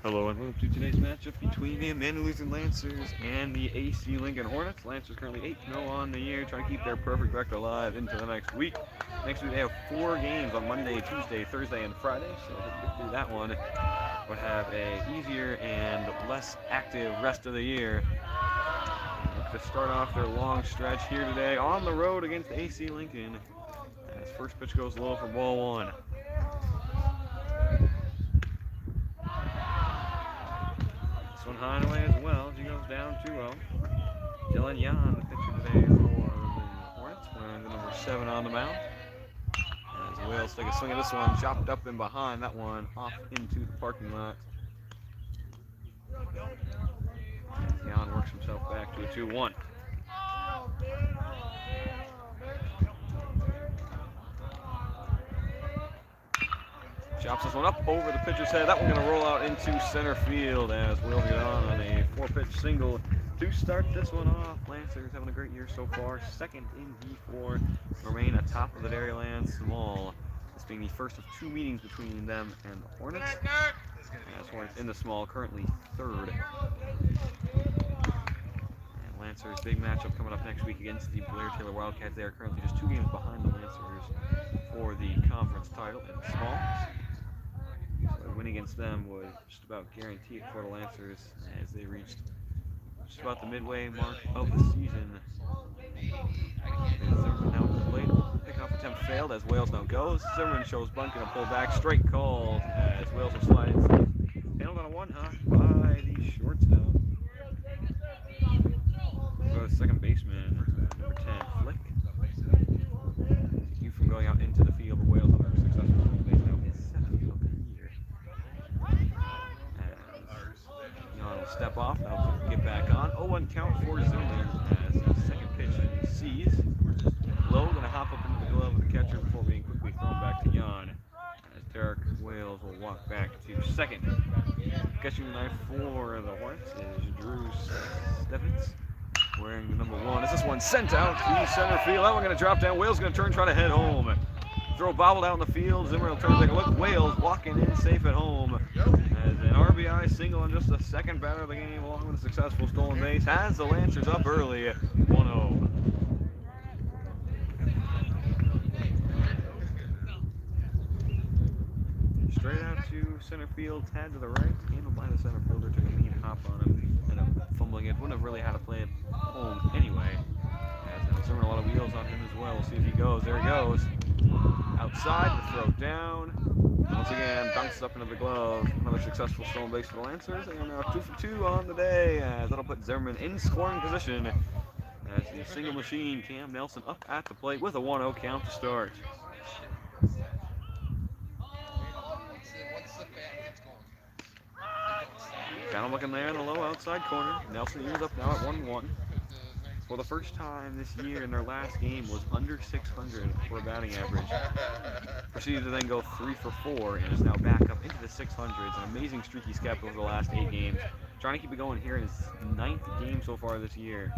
Hello and welcome to today's matchup between the Immanuel and Lancers and the AC Lincoln Hornets. Lancers currently 8-0 on the year, trying to keep their perfect record alive into the next week. Next week they have 4 games on Monday, Tuesday, Thursday, and Friday, so if we get through that one, we'll have a easier and less active rest of the year. Look to start off their long stretch here today on the road against AC Lincoln. As first pitch goes low for ball 1. This one high and away as well. She goes down 2-0. Dylan Yan, the pitcher today for the Hornets, wearing the number 7 on the mound. As the Whales take a swing at this one, chopped up and behind that one, off into the parking lot. As Yan works himself back to a 2-1. Chops this one up over the pitcher's head. That one going to roll out into center field as Whales get on a 4-pitch single to start this one off. Lancers having a great year so far. Second in D4, remain atop of the Dairyland Small. This being the first of 2 meetings between them and the Hornets. As Hornets in the Small, currently 3rd. And Lancers' big matchup coming up next week against the Blair Taylor Wildcats. They are currently just 2 games behind the Lancers for the conference title in the Small. So a win against them would just about guarantee it for the Lancers as they reached just about the midway mark of the season. Zimmerman now at the plate. Pickoff attempt failed as Wales now goes. Zimmerman shows bunt, gonna pull back. Straight called as Wales will slide in. Handled on a 1-hop by the shortstop. Go to second baseman, number 10, Flick. You from going out into the field, but Wales on their successful home base now is 7th of the year. Jan will step off, now get back on. 0-1 count for Zimmerman as the second pitch he sees. Low, gonna hop up into the glove of the catcher before being quickly thrown back to Jan. As Derek Wales will walk back to second. Catching the knife for the Hornets is Drew Stevens, wearing the number 1. As this one sent out to center field. That one going to drop down. Wales going to turn, try to head home. Throw bobbled out in the field. Zimmer will turn to take a look. Wales walking in safe at home. As an RBI single on just the second batter of the game, along with a successful stolen base, has the Lancers up early, 1-0. Straight out to center field, Tad to the right, handled by the center fielder, took a lean hop on him, ended up fumbling it. Wouldn't have really had to play it home anyway. As Zimmer a lot of wheels on him as well. We'll see if he goes. There he goes. Outside, the throw down. Once again, bounces up into the glove. Another successful stolen base for the Lancers. They are now 2 for 2 on the day. That'll put Zimmerman in scoring position as the single machine Cam Nelson up at the plate with a 1-0 count to start. Kind of looking there in the low outside corner. Nelson ears up now at 1-1. For the first time this year in their last game was under 600 for a batting average. Proceeded to then go 3 for 4 and is now back up into the 600s. An amazing streak he's kept over the last 8 games. Trying to keep it going here in his 9th game so far this year.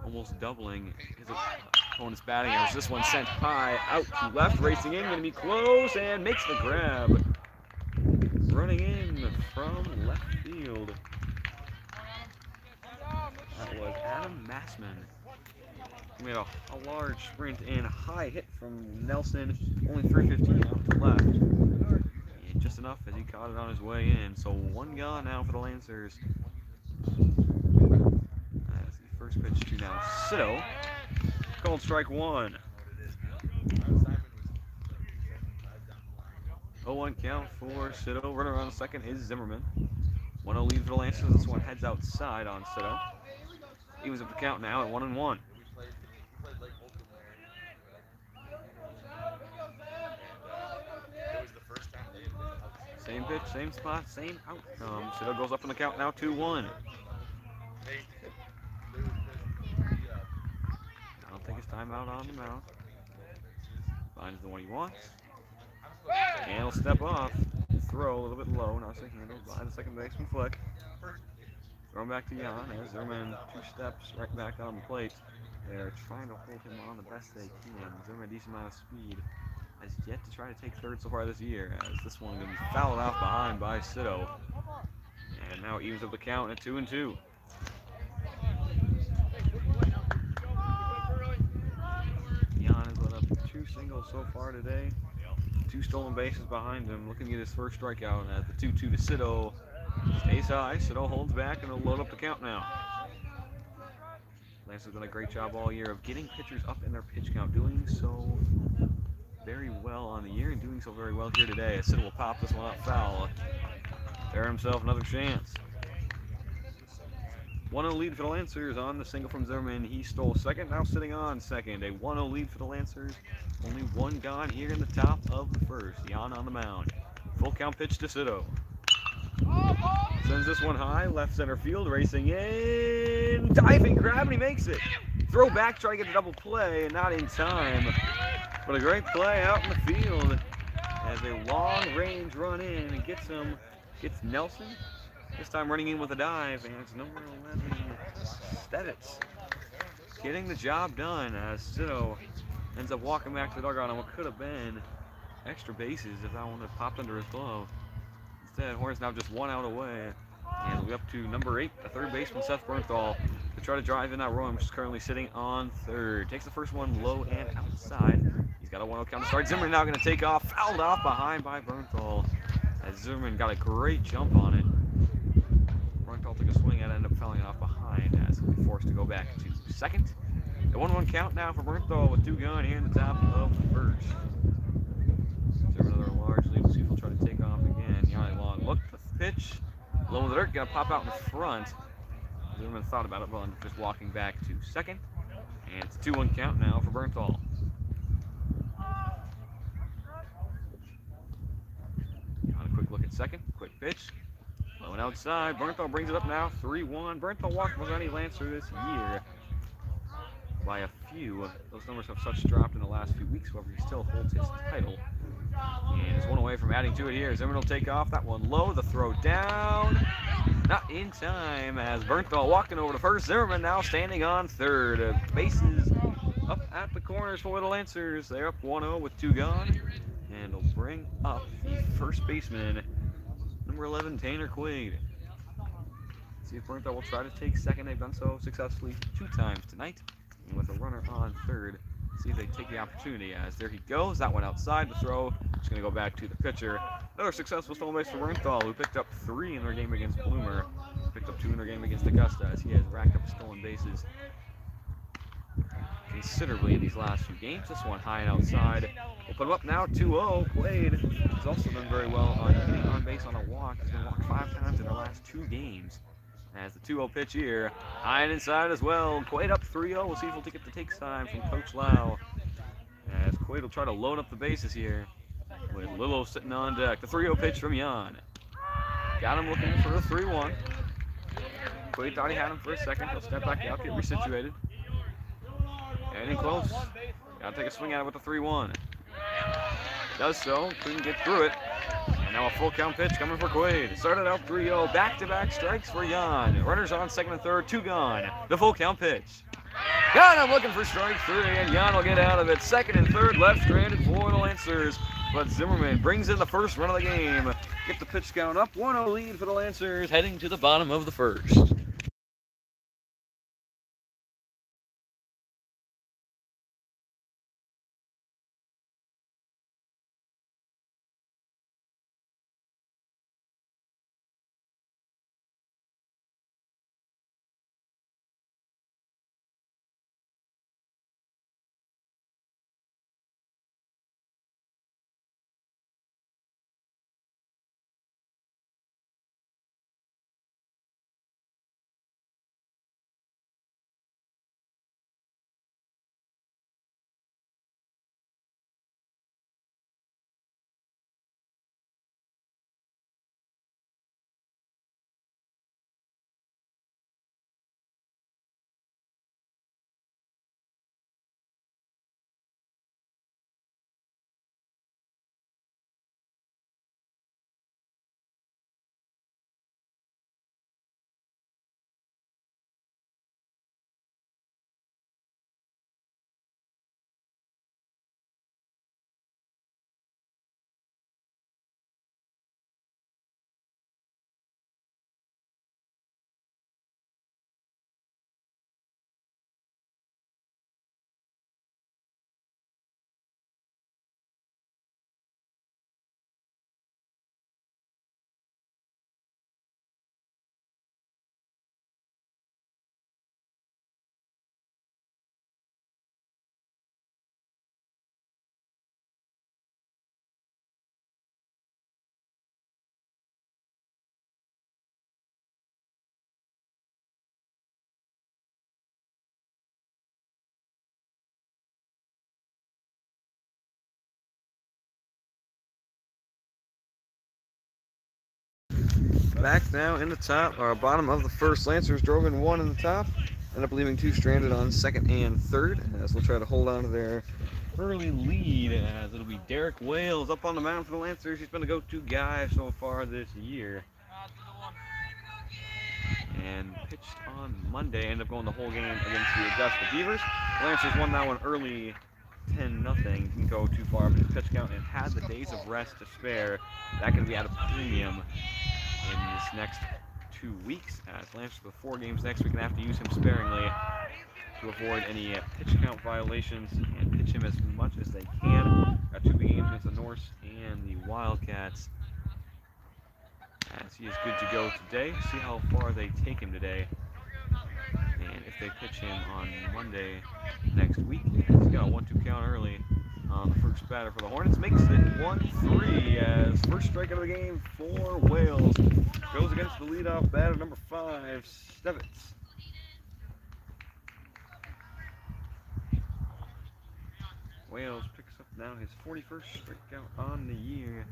Almost doubling his opponent's batting average. This one sent high out to left, racing in, going to be close and makes the grab. Running in from left field. That was Adam Massman. He made a large sprint and high hit from Nelson. Only 315 out to left. And just enough as he caught it on his way in. So 1 gone now for the Lancers. That's the first pitch to now Sito. Called strike 1. 0-1 count for Sito. Runner on second is Zimmerman. 1-0 lead for the Lancers. This one heads outside on Sito. He was up the count now at 1-1. Same pitch, same spot, same outcome. Sito goes up on the count now 2-1. I don't think it's timeout on the mound. Finds the one he wants. And he'll step off. Throw a little bit low. Now handled by the second baseman Flick. Thrown back to Jan. There's Zimmerman 2 steps right back on the plate. They're trying to hold him on the best they can. Zimmerman a decent amount of speed. has yet to try to take third so far this year, as this one going to be fouled off behind by Sito. And now evens up the count at 2-2. Jan has let up 2 singles so far today. 2 stolen bases behind him, looking to get his first strikeout at the 2-2 to Sito. Stays high, Sito holds back, and will load up the count now. Lance has done a great job all year of getting pitchers up in their pitch count, doing so very well on the year and doing so very well here today. As Sito will pop this one up foul. Bear himself another chance. 1-0 lead for the Lancers on the single from Zimmerman. He stole second, now sitting on second. A 1-0 lead for the Lancers. Only one gone here in the top of the first. Jan on the mound. Full count pitch to Sito. Sends this one high, left center field, racing in. Diving grab, and he makes it. Throw back, try to get a double play, and not in time. But a great play out in the field as a long range run in and gets Nelson. This time running in with a dive, and it's number 11, Stevitz, getting the job done as Sito ends up walking back to the dugout on what could have been extra bases if that one had popped under his glove. Instead, Hornets now just 1 out away, and we'll be up to number 8, the third baseman, Seth Bernthal, to try to drive in that run, which is currently sitting on third. Takes the first one low and outside. He's got a 1-0 count to start. Zimmerman now going to take off, fouled off behind by Bernthal, as Zimmerman got a great jump on it. Bernthal took a swing and ended up fouling it off behind as he'll be forced to go back to second. The 1-1 count now for Bernthal with 2 gone here in the top of the first. Zimmerman another large lead. We'll see if he'll try to take off again. Yanni Long looked at the pitch. Low in the dirt, gonna pop out in front. Zimmerman thought about it, but just walking back to second. And it's a 2-1 count now for Bernthal. On a quick look at second, quick pitch. Low and outside. Bernthal brings it up now, 3-1. Bernthal walked with any Lancer this year by a few. Those numbers have such dropped in the last few weeks, however, he still holds his title. And he's 1 away from adding to it here. Zimmerman will take off. That one low. The throw down. Not in time as Bernthal walking over to first. Zimmerman now standing on third. Bases up at the corners for the Lancers. They're up 1-0 with 2 gone. And will bring up the first baseman, number 11, Tanner Quaid. See if Bernthal will try to take second. They've done so successfully 2 times tonight. And with a runner on third, see if they take the opportunity as there he goes. That one outside the throw. Just going to go back to the pitcher. Another successful stolen base for Bernthal, who picked up 3 in their game against Bloomer. Picked up 2 in their game against Augusta as he has racked up stolen bases considerably in these last few games. This one high and outside. We'll put him up now, 2-0. Quaid has also done very well on getting on base on a walk. He's been walked 5 times in the last 2 games. As the 2-0 pitch here, high and inside as well. Quaid up 3-0. We'll see if we'll get the take time from Coach Lau. As Quaid will try to load up the bases here with Lillo sitting on deck. The 3-0 pitch from Jan. Got him looking for a 3-1. Quaid thought he had him for a second. He'll step back out, get resituated. Getting close. Gotta take a swing at it with the 3-1. Does so. Couldn't get through it. And now a full count pitch coming for Quaid. Started out 3-0. Back-to-back strikes for Jan. Runners on second and third. 2 gone. The full count pitch. Got him looking for strike 3, and Jan will get out of it. Second and third left stranded for the Lancers. But Zimmerman brings in the first run of the game. Get the pitch count up. 1-0 lead for the Lancers heading to the bottom of the first. Back now in the top, or bottom of the first. Lancers drove in one in the top. Ended up leaving two stranded on second and third, as they'll try to hold on to their early lead, as it'll be Derek Wales up on the mound for the Lancers. He's been a go-to guy so far this year. And pitched on Monday, ended up going the whole game against the Augusta Beavers. The Lancers won that one early 10-0. Didn't go too far up in his pitch count and had the days of rest to spare. That can be at a premium in this next 2 weeks, as Lancers with 4 games next week and have to use him sparingly to avoid any pitch count violations and pitch him as much as they can. Got 2 big games against the Norse and the Wildcats, as he is good to go today. See how far they take him today, and if they pitch him on Monday next week. He's got a 1-2 count early on the first batter for the Hornets. Makes it 1-3, as first strikeout of the game for Wales. Goes against the leadoff batter, number 5, Stevitz. Wales picks up now his 41st strikeout on the year.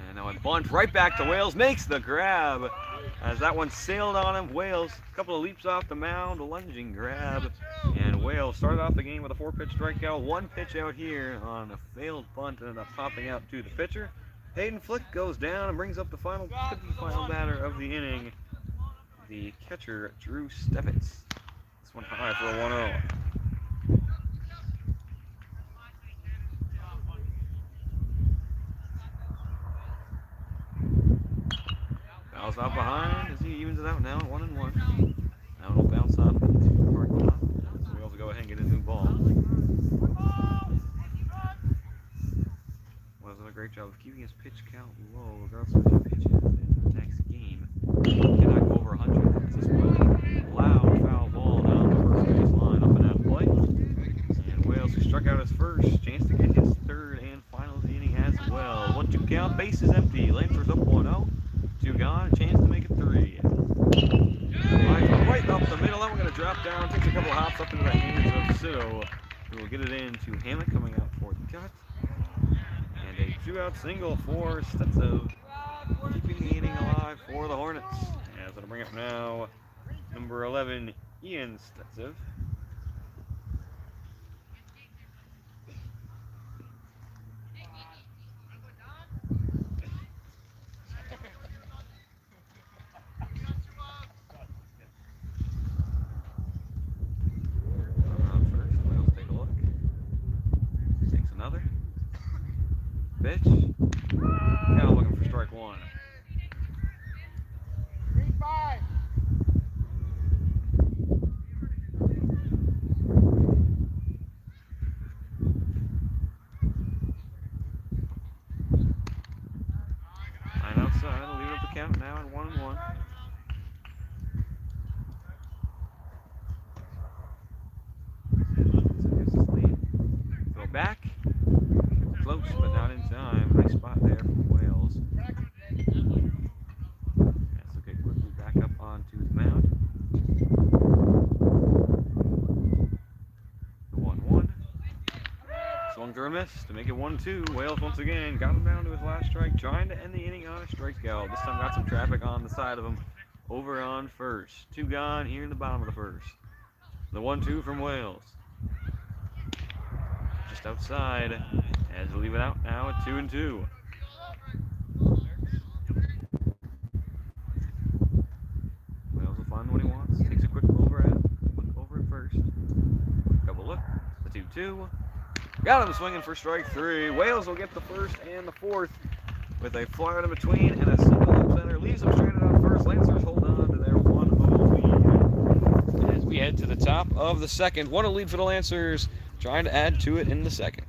And now a bunt right back to Wales. Makes the grab, as that one sailed on him. Wales, a couple of leaps off the mound, a lunging grab. And Wales started off the game with a 4-pitch strikeout. 1 pitch out here on a failed bunt, ended up popping out to the pitcher. Hayden Flick goes down and brings up the final batter of the inning, the catcher, Drew Stevitz. This one high for a 1-0. Fouls out behind as he evens it out now at 1-1. Now it'll bounce off into the parking lot. So Wales will go ahead and get his new ball. Wales done a great job of keeping his pitch count low, regardless of how he pitches in the next game. Cannot go over 100. This one, loud foul ball down the first base line up in that play. And Wales, who struck out his first, chance to get his third and final of the inning as well. 1-2 count, base is empty. Lancers up 1-0. 2 gone, a chance to make it 3. Right up the middle. That one going to drop down. Takes a couple of hops up into the hands of Sido, who will get it into Hammett coming out for the cut. And a 2-out single for Stetzev, keeping the inning alive for the Hornets. As it'll bring up now number 11, Ian Stetzev. Pitch. Now looking for strike 1. 3-5. Line outside. I'll leave up the count now at 1-1. Go back. Close, but not in time. Nice spot there from Wales. Let's look at quickly back up onto the mound. The 1-1. Swung through a miss to make it 1-2. Wales once again got him down to his last strike, trying to end the inning on a strikeout. This time got some traffic on the side of him over on first. 2 gone here in the bottom of the first. The 1-2 from Wales. Just outside. As we leave it out now at 2-2. Wales will find what he wants. Takes a quick look over at first. Double look. The 2-2. Got him swinging for strike 3. Wales will get the first and the fourth with a flyer in between and a single up center. Leaves him stranded on first. Lancers hold on to their 1-0 lead. As we head to the top of the second. 1-0 lead for the Lancers. Trying to add to it in the second.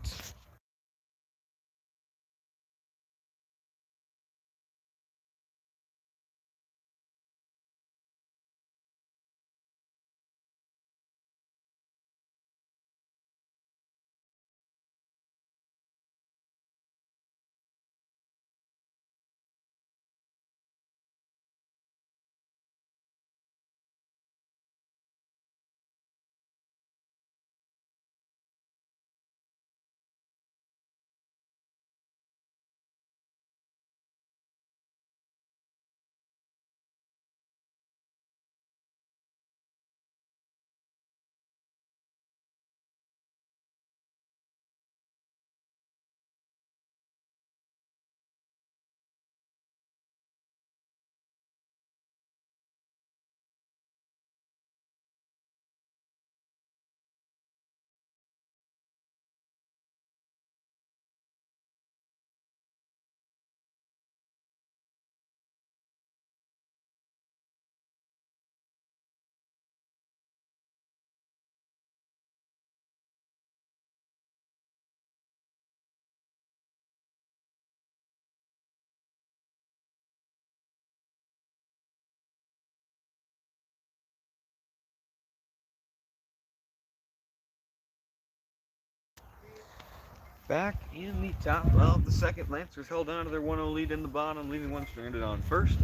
Back in the top of the second, Lancers held on to their 1-0 lead in the bottom, leaving one stranded on first.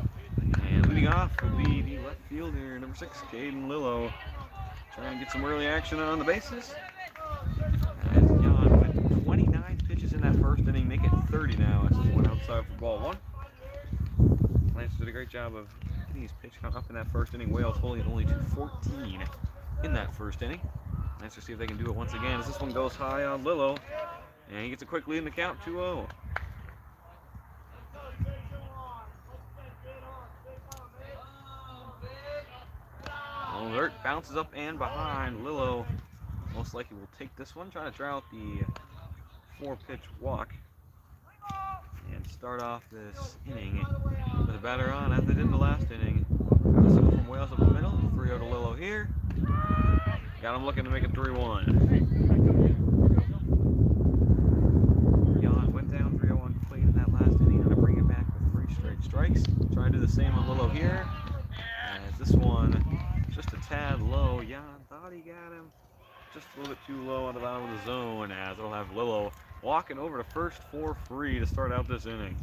And leading off will be the left fielder, number 6, Caden Lillo, trying to get some early action on the bases. As Jan with 29 pitches in that first inning, make it 30 now. As this one outside for ball one. Lancers did a great job of getting his pitch count up in that first inning. Wales holding it only to 14 in that first inning. Lancers see if they can do it once again as this one goes high on Lillo. And he gets a quick lead in the count, 2-0. Alert bounces up and behind. Lillo most likely will take this one, trying to try out the 4-pitch walk. And start off this inning with a batter on as they did in the last inning. Simple from Wales up the middle, 3-0 to Lillo here. Got him looking to make it 3-1. Strikes. Try to do the same on Lillo here. As this one just a tad low. Jan thought he got him just a little bit too low on the bottom of the zone, as it'll have Lillo walking over to first for free to start out this inning.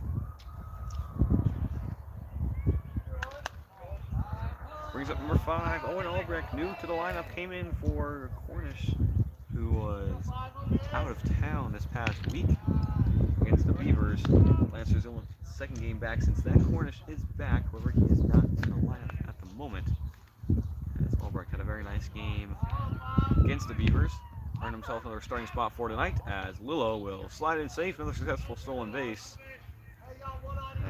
Brings up number 5, Owen Albrecht, new to the lineup, came in for Cornish, who was out of town this past week against the Beavers. Lancers only second game back since that. Cornish is back, however he is not in the lineup at the moment. As Albrecht had a very nice game against the Beavers, earned himself another starting spot for tonight, as Lillo will slide in safe, another successful stolen base.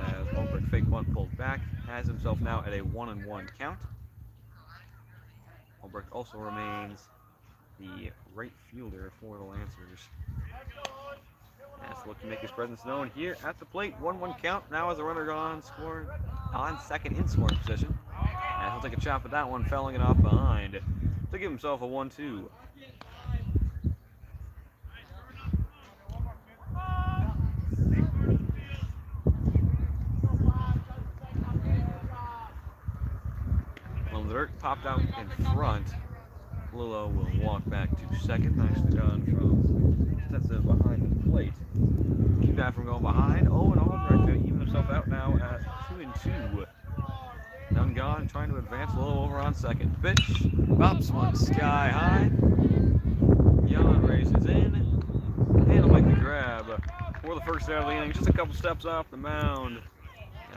As Albrecht fake bunt pulled back, has himself now at a 1-1 count. Albrecht also remains the right fielder for the Lancers. Has to look to make his presence known here at the plate. 1-1 count. Now as a runner on second in scoring position. And he'll take a chop at that one, fouling it off behind to give himself a 1-2. Well, the dirt popped out in front. Lillo will walk back to second. Nicely done from defensive behind the plate. Keep that from going behind. Owen Albrecht to even himself out now at 2-2. None gone, trying to advance Lillo over on second. Pitch, bops one sky high. Jan races in, and he'll make the grab for the first out of the inning. Just a couple steps off the mound.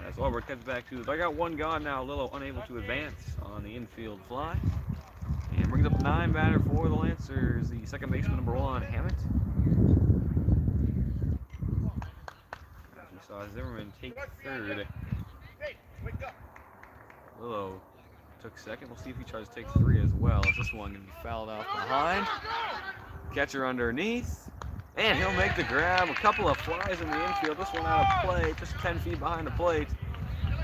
As Albrecht heads back to the dugout, one gone now. Lillo unable to advance on the infield fly. And brings up the 9 batter for the Lancers, the second baseman, number 1, Hammett. As we saw Zimmerman take third. Lillo took second. We'll see if he tries to take 3 as well. As this one going to be fouled off behind. Catcher underneath. And he'll make the grab. A couple of flies in the infield. This one out of play, just 10 feet behind the plate.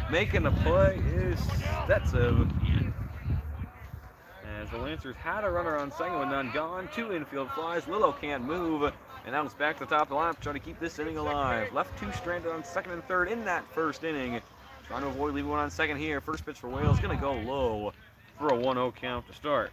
Making the play is Stetsev. As the Lancers had a runner on second with none gone. 2 infield flies. Lillo can't move. And now it's back to the top of the lineup, trying to keep this inning alive. Left 2 stranded on second and third in that first inning. Trying to avoid leaving one on second here. First pitch for Wales, going to go low for a 1-0 count to start.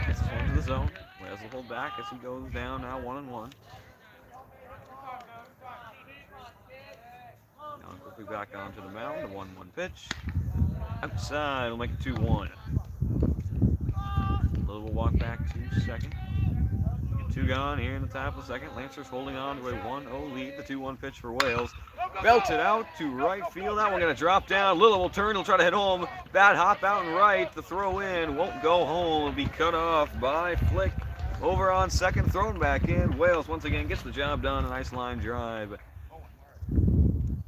Gets this one to the zone. Wales will hold back as he goes down, now 1-1. Now quickly back onto the mound, the 1-1 pitch. Outside, will make it 2-1. Lillo will walk back to second. 2 gone here in the top of the second. Lancers holding on to a 1-0 lead. The 2-1 pitch for Wales. Belted out to right field. That one going to drop down. Lillo will turn. He'll try to hit home. Bad hop out and right. The throw in won't go home. It'll be cut off by Flick. Over on second. Thrown back in. Wales once again gets the job done. A nice line drive.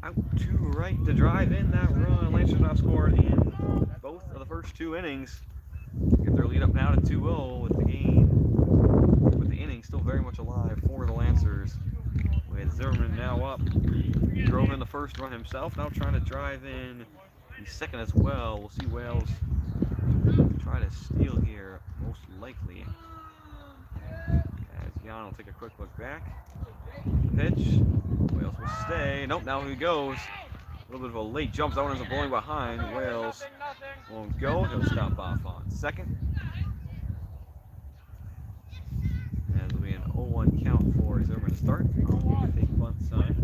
Out to right to drive in that run. Lancers not scored in both of the first 2 innings. Get their lead up now to 2-0 with the inning still very much alive for the Lancers. With Zimmerman now up. Drove in the first run himself, now trying to drive in the second as well. We'll see Wales try to steal here, most likely. As Jan will take a quick look back. Pitch. Wales will stay. Nope, now he goes. little bit of a late jump. That one ends up blowing behind. Wales won't go. He'll stop off on second. As it'll be an 0-1 count for Zimmerman to start. Take bunt sign.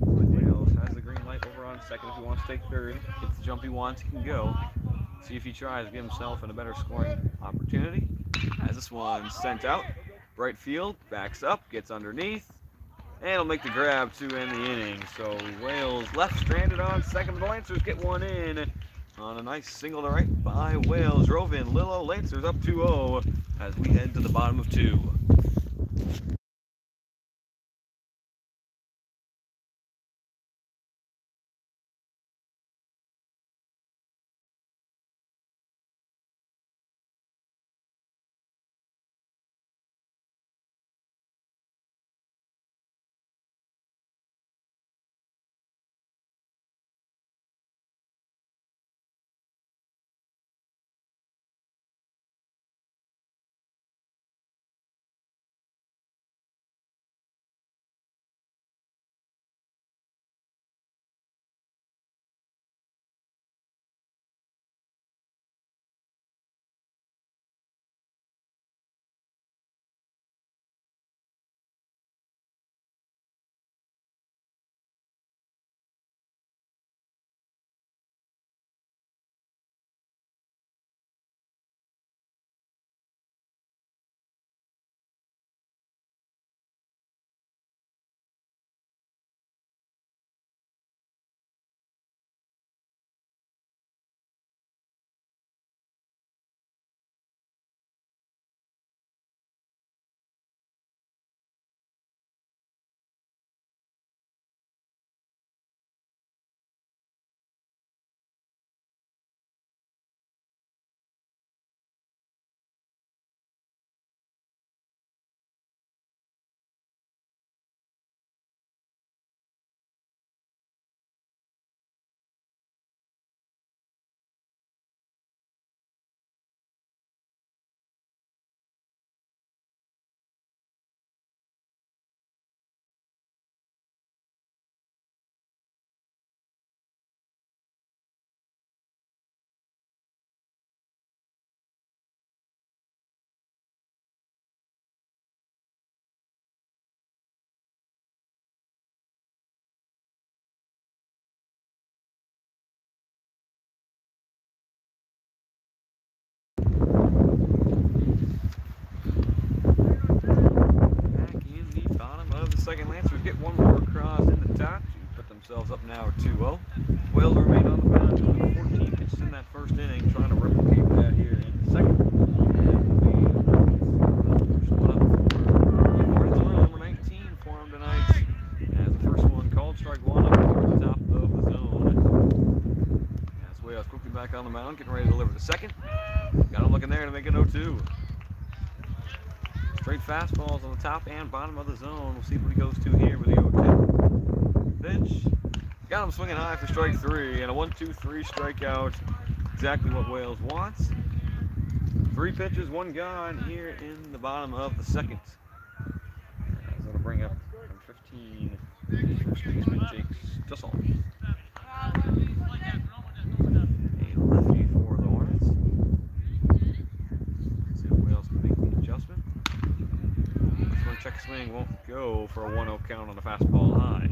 Wales has the green light over on second if he wants to take third. Gets the jump he wants, he can go. See if he tries to get himself in a better scoring opportunity. As this one sent out. Right field, backs up, gets underneath. And he'll make the grab to end the inning. So Wales left stranded on second. The Lancers get one in on a nice single to right by Wales. Drove in Lillo. Lancers up 2-0 as we head to the bottom of 2. Second Lancers get one more across in the top to put themselves up now at 2-0. Wales remain on the mound, 14 pitches in that first inning, trying to replicate that here in the second. First one up for Hornets, number 19 for him tonight. As the first one called, strike one up toward the top of the zone. As Wales quickly back on the mound, getting ready to deliver the second. Got him looking there to make it 0-2. Straight fastballs on the top and bottom of the zone. We'll see what he goes to here with the 0-2 pitch. Got him swinging high for strike 3 and a 1-2-3 strikeout. Exactly what Wales wants. 3 pitches, 1 gone here in the bottom of the second. That'll bring up number 15, first baseman Jake Stussel. A lefty for the Hornets. See if Wales can make the adjustment. This one check swing won't go for a 1-0 count on the fastball high.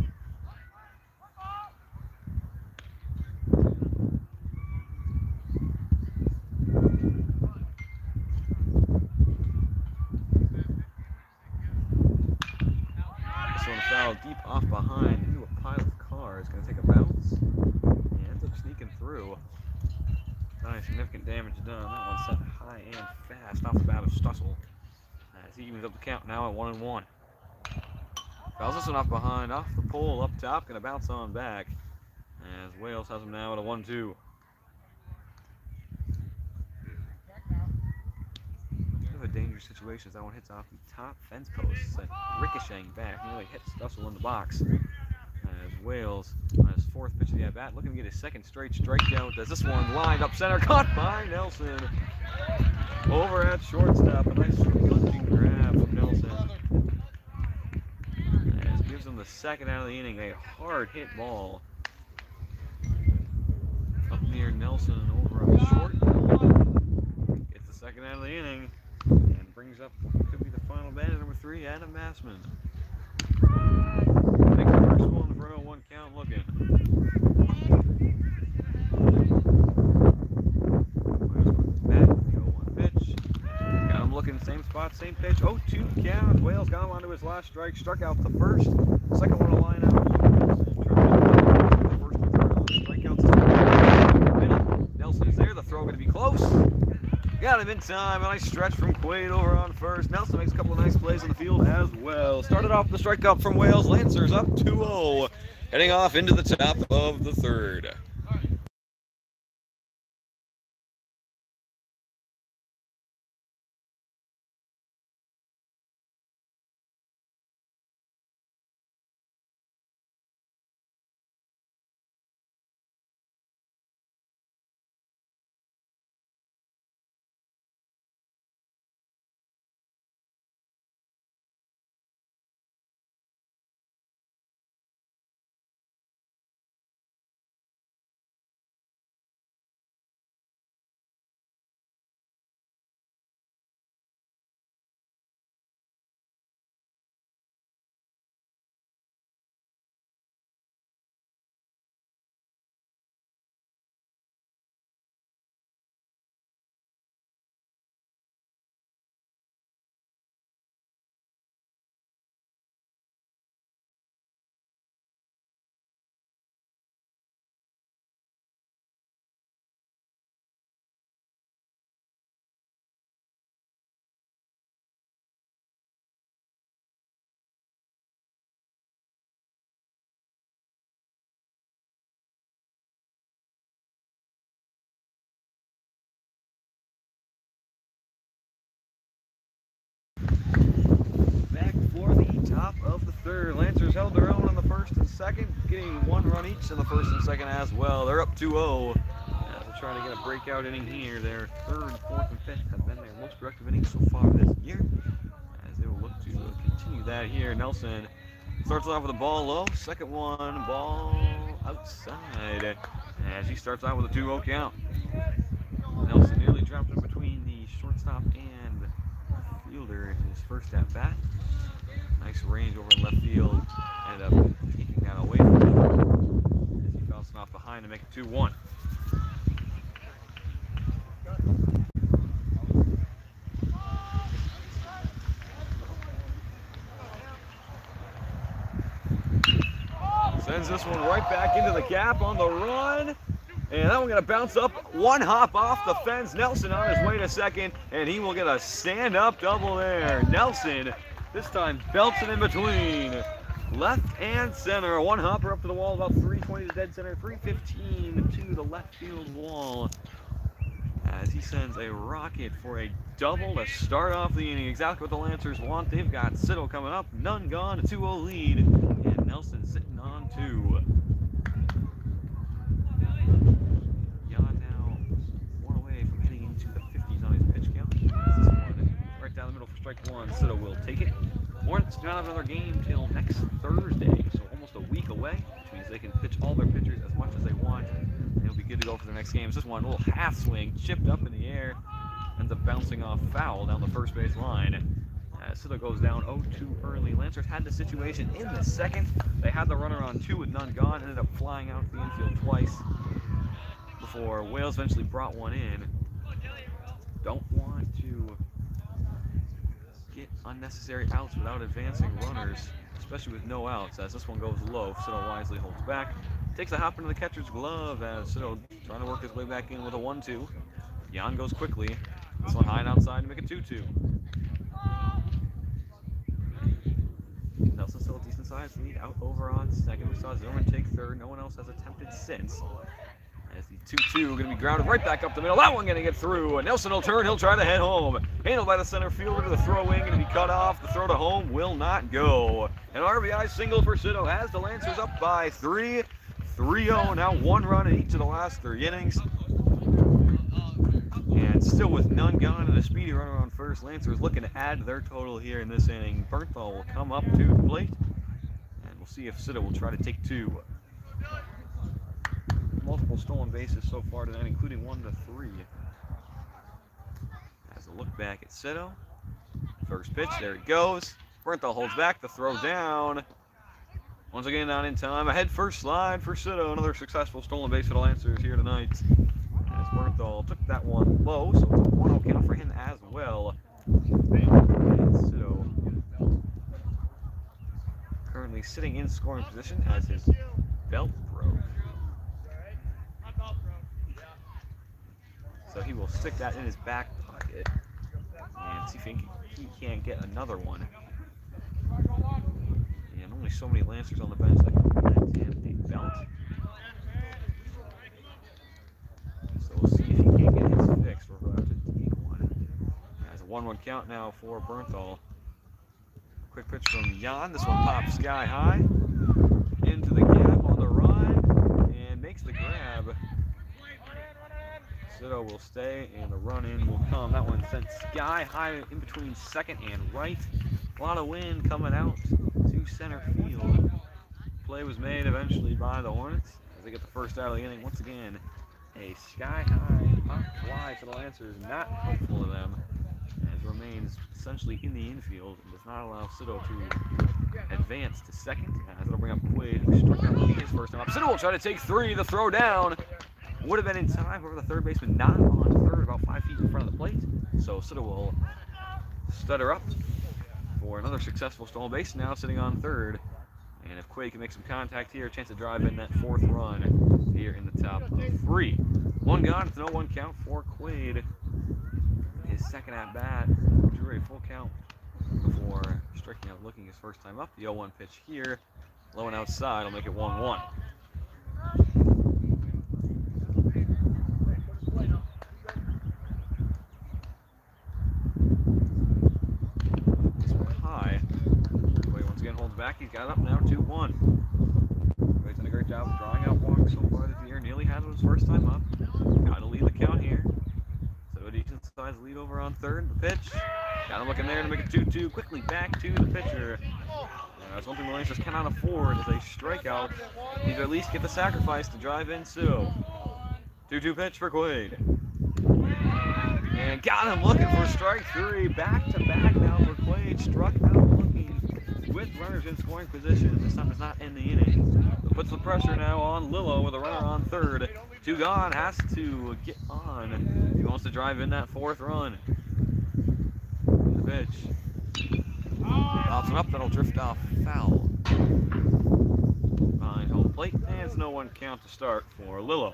This one fouled deep off behind into a pile of cars. Going to take a bounce. And ends up sneaking through. Not significant damage done. That one set high and fast off the bat of Stussel. As he evens up the count now at 1-1. Fouls this one off behind, off the pole, up top, gonna bounce on back. As Wales has him now at a 1-2. Bit of a dangerous situation as that one hits off the top fence post, ricocheting back, nearly hits Stussel in the box. As Wales on his 4th pitch of the at-bat, looking to get his 2nd straight strikeout. As this one lined up center, caught by Nelson. Over at shortstop, a nice lunging grab from Nelson. As gives him the 2nd out of the inning, a hard hit ball. up near Nelson over on the short. Gets the second out of the inning and brings up what could be the final batter, number 3, Adam Massman. Take the first one for a 0-1 count looking. Back, the 0-1 pitch. Got him looking, same spot, same pitch. 0-2 count. Wales got him onto his last strike, struck out the first. Second one to line out. Nelson is there, the throw going to be close. Got him in time, a nice stretch from Quaid over on first. Nelson makes a couple of nice plays on the field as well. Started off the strikeout from Wales. Lancers up 2-0, heading off into the top of the third. Top of the third. Lancers held their own on the first and second, getting one run each in the first and second as well. They're up 2-0 as they're trying to get a breakout inning here. Their third, fourth, and fifth have been their most productive innings so far this year, as they will look to continue that here. Nelson starts off with a ball low. Second one, ball outside as he starts out with a 2-0 count. Nelson nearly dropped in between the shortstop and fielder in his first at bat. Nice range over in left field. Ended up taking that away from him as he bounced off behind to make it 2-1. Sends this one right back into the gap on the run. And that one going to bounce up, one hop off the fence. Nelson on his way to second, and he will get a stand-up double there. Nelson this time belts it in between left and center. One hopper up to the wall, about 320 to dead center, 315 to the left field wall. As he sends a rocket for a double to start off the inning. Exactly what the Lancers want. They've got Siddle coming up, none gone, a 2-0 lead, and Nelson sitting on 2. Jan now one away from hitting into the 50s on his pitch count. This one right down the middle for strike one. Siddle will take it. Hornets do not have another game till next Thursday, so almost a week away, which means they can pitch all their pitchers as much as they want. They'll be good to go for their next game. This one, a little half swing, chipped up in the air, ends up bouncing off foul down the first base line. Siddle goes down 0-2 early. Lancers had the situation in the second. They had the runner on 2 with none gone, ended up flying out the infield twice before Wales eventually brought one in. Don't want to get unnecessary outs without advancing runners, especially with no outs, as this one goes low. Siddle wisely holds back. Takes a hop into the catcher's glove as Siddle trying to work his way back in with a 1-2. Jan goes quickly. This one high and outside to make it 2-2. Nelson still a decent sized lead out over on second. We saw Zimmerman take third. No one else has attempted since. As the 2-2 going to be grounded right back up the middle. That one going to get through. Nelson will turn. He'll try to head home. Handled by the center fielder to the throw wing. Going to be cut off. The throw to home will not go. An RBI single for Siddle has the Lancers up by 3. 3-0. Now one run in each of the last 3 innings. And still with none gone and a speedy runner on first, Lancers looking to add their total here in this inning. Bernthal will come up to the plate. And we'll see if Siddle will try to take 2. multiple stolen bases so far tonight, including 1 to 3. As a look back at Cito. First pitch, there it goes. Bernthal holds back, the throw down. Once again, not in time. A head first slide for Cito. Another successful stolen base for the Lancers here tonight. As Bernthal took that one low, so it's a 1-0 count for him as well. And Cito currently sitting in scoring position as his belt broke. So he will stick that in his back pocket and see if he can't get another one. And only so many Lancers on the bench that can lend him a belt. So we'll see if he can't get his fixed. We're about to take one. As a 1-1 count now for Bernthal. Quick pitch from Jan. This one pops sky high. Into the gap on the run. And makes the grab. Cito will stay and the run in will come. That one sent sky high in between second and right. A lot of wind coming out to center field. Play was made eventually by the Hornets as they get the first out of the inning. Once again, a sky high pop fly for the Lancers, not helpful to them, as remains essentially in the infield and does not allow Cito to advance to second. As it'll bring up Quaid, who struck out his first time up. Cito will try to take 3. The throw down would have been in time. However, the third baseman not on third, about 5 feet in front of the plate. So Cito will stutter up for another successful stolen base. Now sitting on third. And if Quaid can make some contact here, a chance to drive in that 4th run here in the top of 3. 1 gone, it's an 0-1 count for Quaid. His second at bat drew a full count before striking out looking his first time up. The 0-1 pitch here, low and outside, will make it 1-1. This one high. Quaid once again holds back. He's got it up now, 2-1. Quaid's done a great job of drawing out walks so far this year. Nearly had it his first time up. Got to lead the count here. So a decent sized lead over on third. The pitch. Got him looking there to make it 2-2. Quickly back to the pitcher. That's one thing the Lancers cannot afford is a strikeout. Need to at least get the sacrifice to drive in Cito. 2-2 pitch for Quaid. And got him looking for strike 3. Back to back now for Quaid. Struck out looking with runners in scoring position. This time does not end the inning. It puts the pressure now on Lillo with a runner on third. 2 gone, has to get on. He wants to drive in that 4th run. The pitch. Pops it up, that'll drift off foul. Behind home plate, and it's no 1 count to start for Lillo.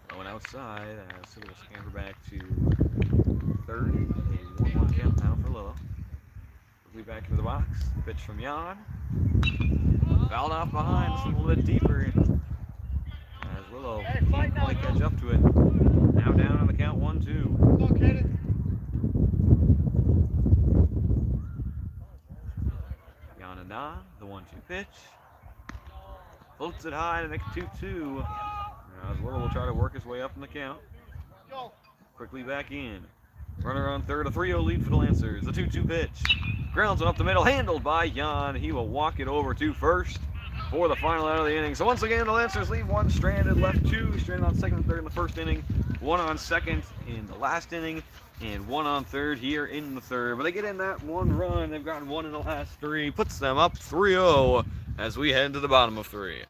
Going outside as Cito will scamper back to third. A 1-1 count now for Lillo. Quickly back into the box. Pitch from Jan. Fouled off behind, just a little bit deeper. As Lillo can't quite catch up to it. Now down on the count, 1-2. Jan and Na, the 1-2 pitch. Floats it high to make it 2-2. As Lillo will try to work his way up in the count. Quickly back in. Runner on third, a 3-0 lead for the Lancers. The 2-2 pitch. Grounds one up the middle, handled by Jan. He will walk it over to first for the final out of the inning. So once again, the Lancers leave 1 stranded, left 2 stranded on second and third in the first inning, 1 on second in the last inning, and 1 on third here in the third. But they get in that 1 run. They've gotten 1 in the last 3. Puts them up 3-0 as we head to the bottom of 3.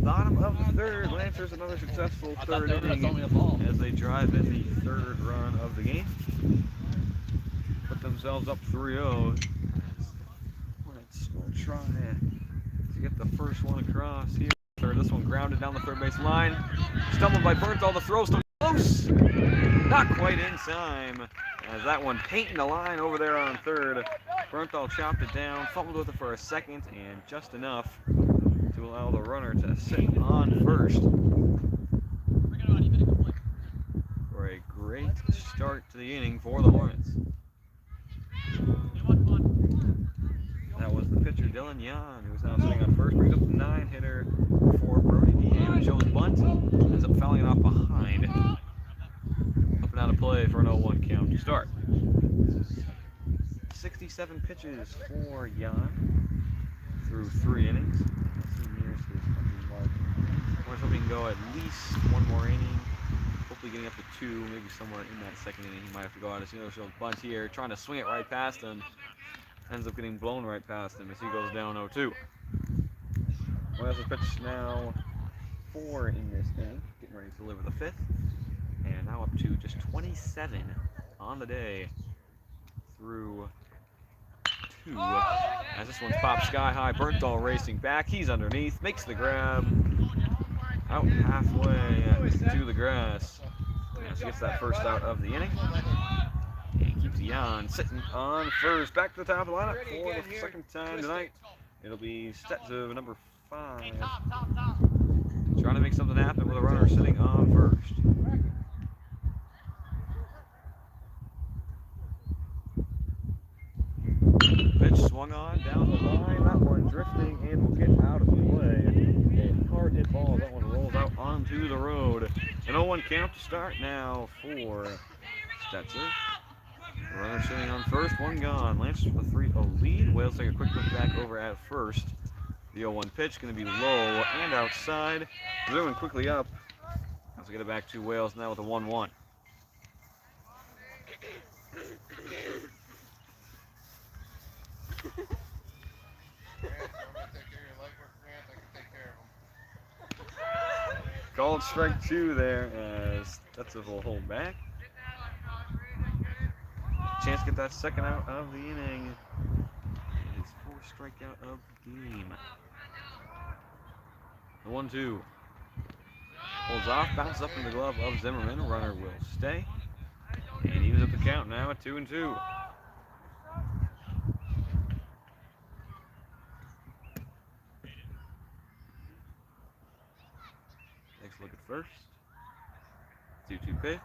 bottom of the third. Lancers another successful third inning as they drive in the third run of the game. Put themselves up 3-0. Hornets will try to get the first one across here. This one grounded down the third base line. Stumbled by Bernthal. The throw still close. Not quite in time. As that one painting the line over there on third. Bernthal chopped it down, fumbled with it for a second, and just enough to allow the runner to sit on first. For a great start to the inning for the Hornets. That was the pitcher, Dylan Yan, who's now sitting on first. Brings up the 9-hitter for Brody Deanna. Shows bunt. Ends up fouling it off behind. Up and out of play for an 0-1 count to start. 67 pitches for Yan through 3 innings. He nears his 100 mark. We're hoping he can go at least one more inning. Hopefully getting up to 2, maybe somewhere in that second inning. He might have to go out as shows bunt here, trying to swing it right past him. Ends up getting blown right past him as he goes down 0-2. Wales has pitched now 4 in this inning, getting ready to deliver the 5th. And now up to just 27 on the day through 2. As this one's popped sky high, Bernthal racing back. He's underneath, makes the grab. Out halfway to the grass. As he gets that first out of the inning. And keeps Jan sitting on first. Back to the top of the lineup for the second time tonight. It'll be Stetzev, number 5. Trying to make something happen with a runner sitting on first. Pitch swung on down the line. That one drifting and will get out of play. A hard hit ball. That one rolls out onto the road. An 0-1 count to start now for Stetzev. Runner sitting on first, 1 gone. Lancers with a 3-0 lead. Wales take a quick look back over at first. The 0-1 pitch going to be low and outside. Zooming quickly up. Let's get it back to Wales now with a 1-1. Called strike 2 there as Stetzev will hold back. Chance to get that second out of the inning. It is 4th strikeout of the game. The 1-2. Pulls off, bounces up in the glove of Zimmerman. Runner will stay. And evens up the count now at 2-2. Next look at first. 2-2 pitch.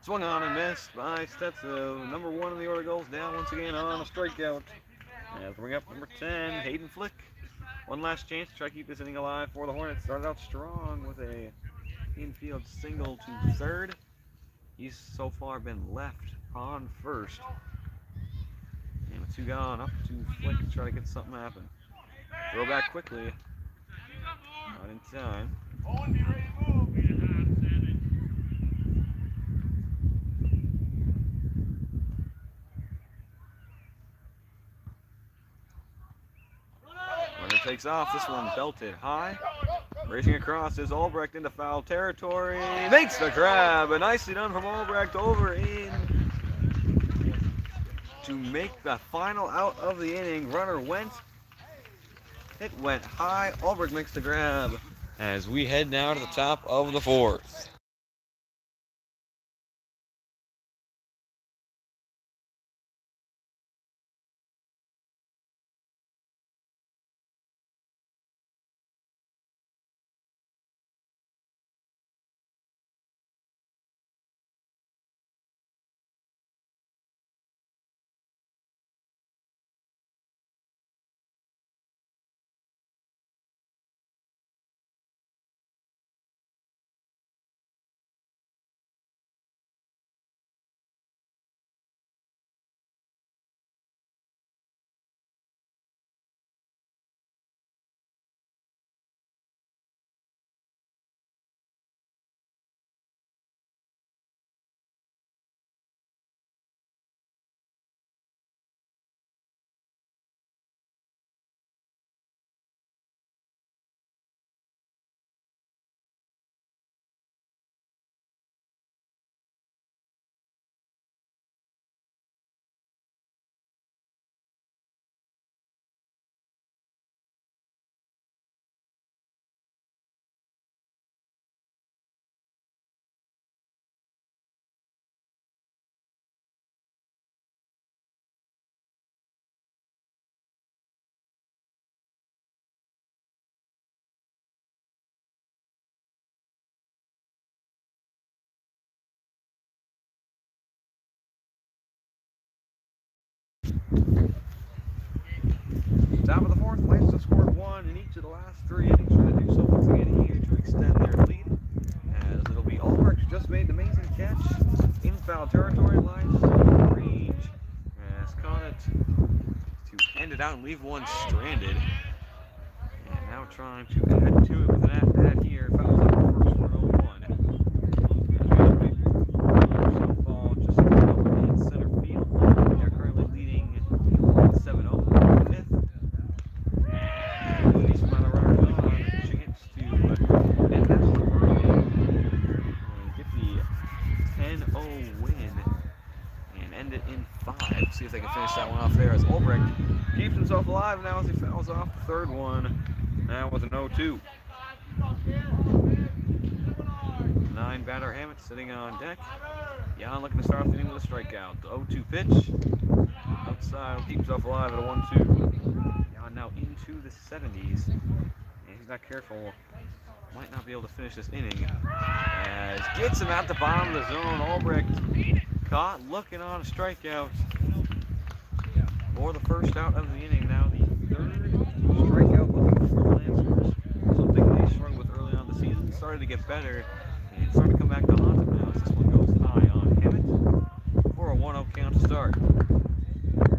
Swung on and missed by Stetzev. Number 1 in the order goes down once again on a strikeout. As we bring up number 10, Hayden Flick. One last chance to try to keep this inning alive for the Hornets. Started out strong with a infield single to third. He's so far been left on first. And with 2 gone, up to Flick to try to get something happen. Throw back quickly. Not in time. Runner takes off. This one belted high. Racing across is Albrecht into foul territory. Makes the grab. Nicely done from Albrecht over in to make the final out of the inning. Runner went. It went high. Albrecht makes the grab as we head now to the top of the 4th. Top of the fourth, Lions have scored 1 in each of the last 3 innings. Trying to do so once again here to extend their lead. As it'll be Ulrich who just made the amazing catch in foul territory. Lions range has caught it to end it out and leave one stranded. And now trying to add to it with an at-bat here. Fouls up the first one, 0-1. Softball just up in center field. They're currently leading 7-0 in the fifth. Decent amount of runners on. A chance to end that one and get the 10-0 win and end it in 5. See if they can finish that one off there as Ulrich keeps himself alive now as he fouls off the third one. Now with an 0-2. 9 batter Hammett sitting on deck. Jan looking to start off the inning with a strikeout. The 0-2 pitch. Outside, will keep himself alive at a 1-2. Jan now into the 70s. And he's not careful. Might not be able to finish this inning. As gets him at the bottom of the zone. Albrecht caught looking on a strikeout for the first out of the inning. Now the third strikeout looking for the Lancers. Something they struggled with early on in the season. Started to get better and started to come back to haunt them now as this one goes high on Hammett for a 1-0 count to start.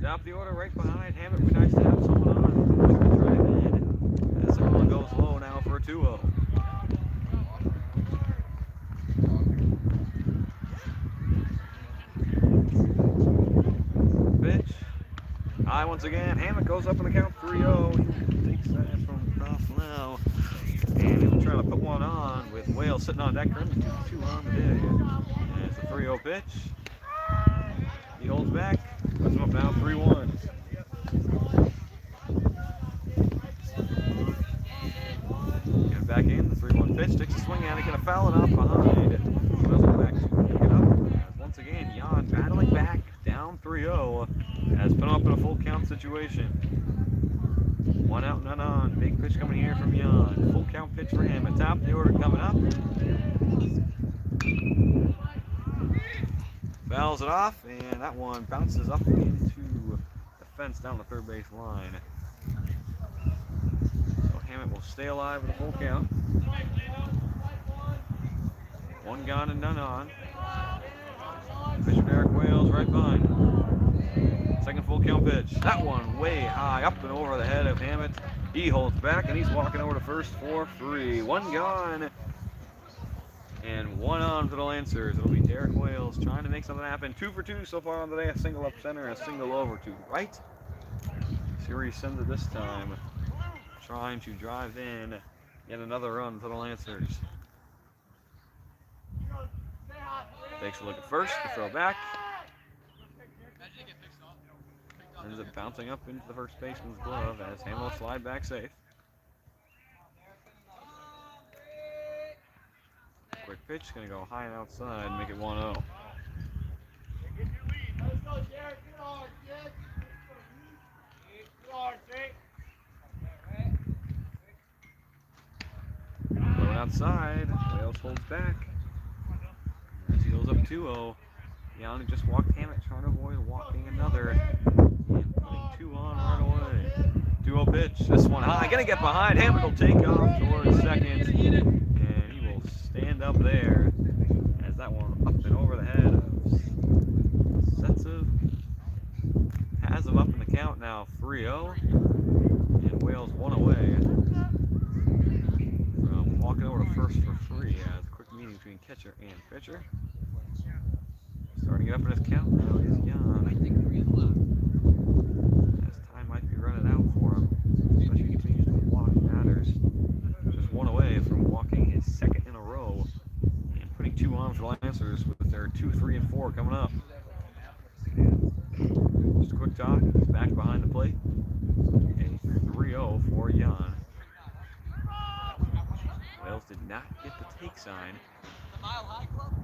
Top of the order right behind Hammett. Would be nice to have someone on to drive in as this one goes low now for a 2-0. Pitch. High once again. Hammett goes up on the count 3-0. He takes that from Croft now. And he'll try to put one on with Wales sitting on deck. Currently 2 on the day. And it's a 3-0 pitch. He holds back. Puts him up now 3-1. Get it back in. The 3-1 pitch. Takes a swing at it. Gonna foul it off behind. Wales go back to pick it up. As once again, Jan battling back. Down 3-0. Has put up in a full count situation. 1 out, none on. Big pitch coming here from Jan. Full count pitch for him. At top of the order coming up. Fouls it off, and that one bounces up into the fence down the third base line. So Hammett will stay alive with a full count. 1 gone and none on. Pitch from Eric Wales right behind him. Second full count pitch. That one way high up and over the head of Hammett. He holds back and he's walking over to first for free. 1 gone and 1 on for the Lancers. It'll be Derek Wales trying to make something happen. 2 for 2 so far on the day. A single up center and a single over to right. See where he sends it this time. Trying to drive in yet another run for the Lancers. Takes a look at first, the throw back. Ends up bouncing up into the first baseman's glove as Hammett will slide back safe. Quick pitch, gonna go high and outside, make it 1-0. Going outside, Wales holds back. As he goes up 2-0. Jan just walked Hammett, trying to avoid walking another. And putting 2 on right away. 2-0 pitch. This one high. Gonna get behind. Hammett will take off towards second. And he will stand up there. As that one up and over the head of Setsev. Has him up in the count now. 3-0. And Wales 1 away from walking over to first for free. As a quick meeting between catcher and pitcher. Starting up in his count now is Jan. As time might be running out for him, especially if he continues to walk batters. Just 1 away from walking his second in a row and putting 2 on for the Lancers with their 2, 3, and 4 coming up. Just a quick talk. He's back behind the plate. And 3-0 for Jan. Wales did not get the take sign.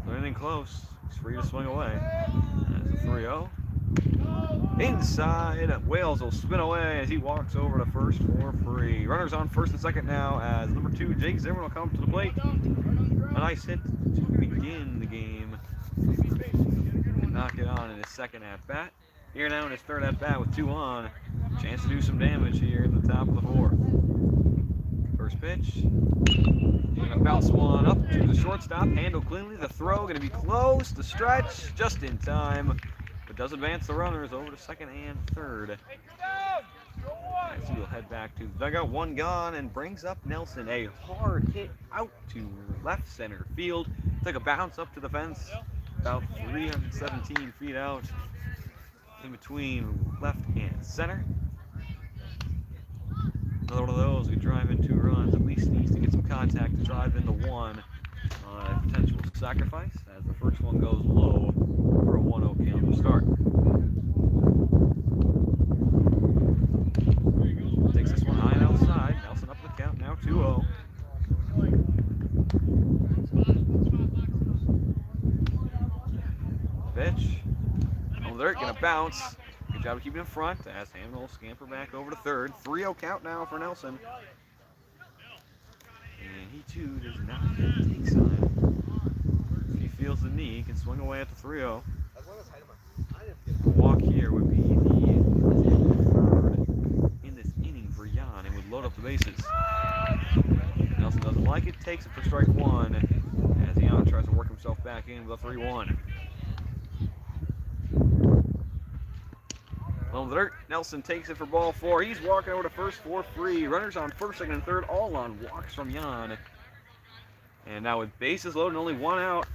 But anything close. He's free to swing away. That's a 3-0. Inside, Wales will spin away as he walks over to first for free. Runners on first and second now as number 2, Jake Zimmerman, will come to the plate. A nice hit to begin the game. And knock it on in his second at bat. Here now in his third at bat with 2 on. Chance to do some damage here in the top of the 4th. First pitch. Gonna bounce one up to the shortstop. Handle cleanly. The throw gonna be close. The stretch just in time. But does advance the runners over to second and third. As he will head back to the dugout. 1 gone and brings up Nelson. A hard hit out to left center field. Took a bounce up to the fence. About 317 feet out. In between left and center. Another one of those who drive in 2 runs at least needs to get some contact to drive into 1 on a potential sacrifice as the first one goes low for a 1-0 count to start. Takes this one high and outside. Nelson up the count now 2-0. Pitch. Oh, they're gonna bounce. Good job of keeping in front as Hammond will scamper back over to third. 3-0 count now for Nelson. And he too does not take sign. If he feels the knee, he can swing away at the 3-0. A walk here would be the third in this inning for Jan and would load up the bases. Nelson doesn't like it, takes it for strike 1 as Jan tries to work himself back in with a 3-1. Low in the dirt. Nelson takes it for ball 4. He's walking over to first for free. Runners on first, second, and third, all on walks from Jan. And now with bases loaded and only 1 out,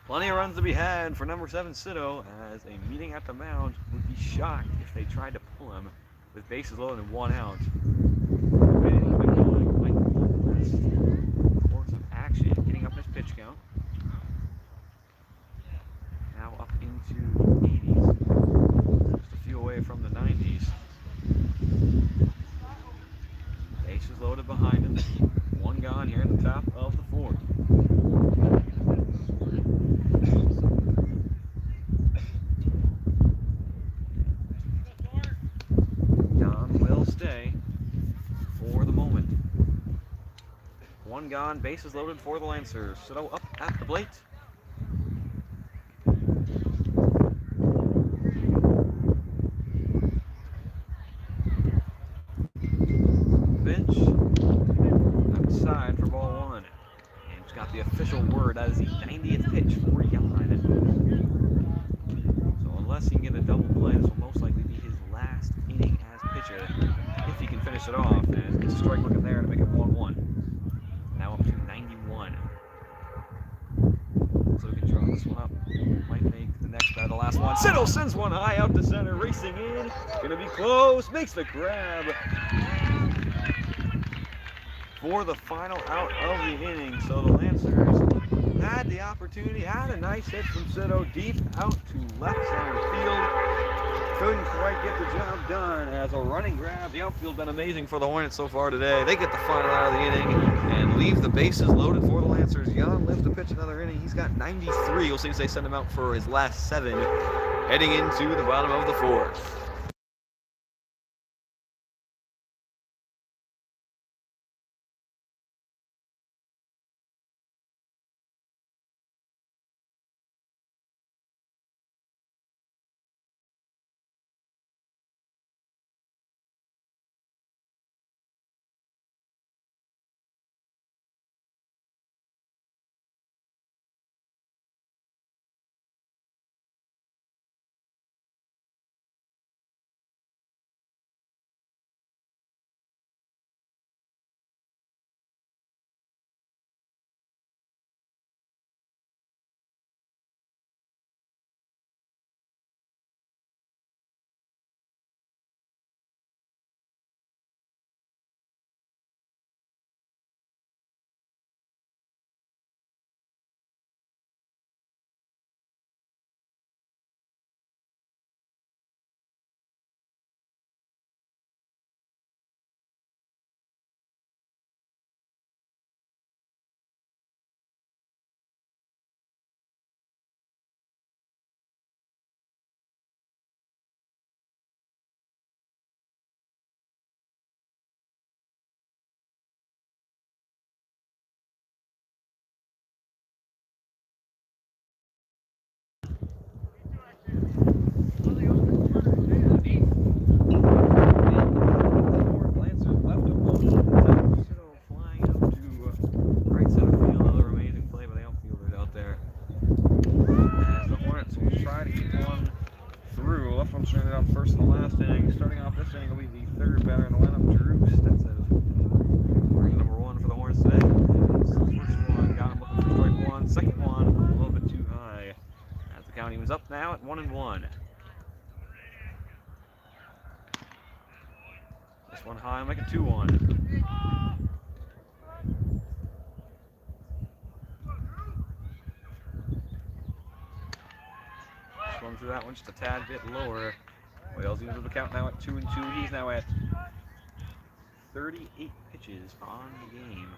plenty of runs to be had for number 7 Cito, as a meeting at the mound would be shocked if they tried to pull him with bases loaded and 1 out. Course of action, getting up his pitch count. Now up into the 80s. Just a few away from the 90s. Bases loaded behind him. 1 gone here in the top of the 4th. Jan will stay for the moment. 1 gone, bases loaded for the Lancers. Cito up at the plate. Pitch outside for ball 1. And it's got the official word. That is the 90th pitch for Jan. So unless he can get a double play, this will most likely be his last inning as pitcher. If he can finish it off, as it's a strike looking there to make it 1-1. Now up to 91. So we can draw this one up. Might make the next bat the last one. Cito sends one high out to center, racing in. Gonna be close, makes the grab for the final out of the inning. So the Lancers had the opportunity, had a nice hit from Cito deep out to left center field. Couldn't quite get the job done as a running grab. The outfield been amazing for the Hornets so far today. They get the final out of the inning and leave the bases loaded for the Lancers. Jan lives to pitch another inning. He's got 93. You'll see they send him out for his last 7 heading into the bottom of the 4th. try to get one through. Left one started out first in the last inning. Starting off this inning will be the third batter in the lineup, Drew Stetson. Ring number 1 for the Hornets today. First one, got him looking for strike 1. Second one, a little bit too high. As the count evens up now at 1-1. This one high, make it 2-1. Swung through that one just a tad bit lower. Wales even with the count now at 2-2. He's now at 38 pitches on the game.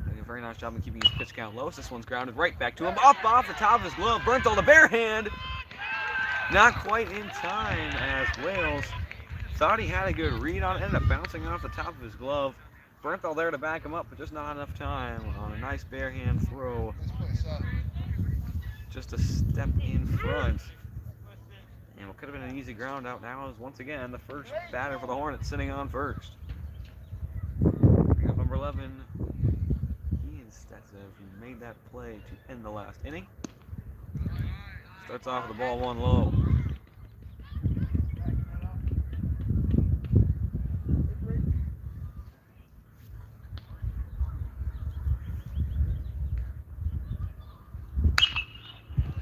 Doing a very nice job of keeping his pitch count low. This one's grounded right back to him. Up off the top of his glove. Bernthal, the bare hand. Not quite in time as Wales thought he had a good read on it. Ended up bouncing off the top of his glove. Bernthal there to back him up, but just not enough time on a nice bare hand throw. Just a step in front. And what could have been an easy ground out now is once again the first batter for the Hornets sitting on first. Number 11, Ian Stetson, who made that play to end the last inning. Starts off with the ball 1 low.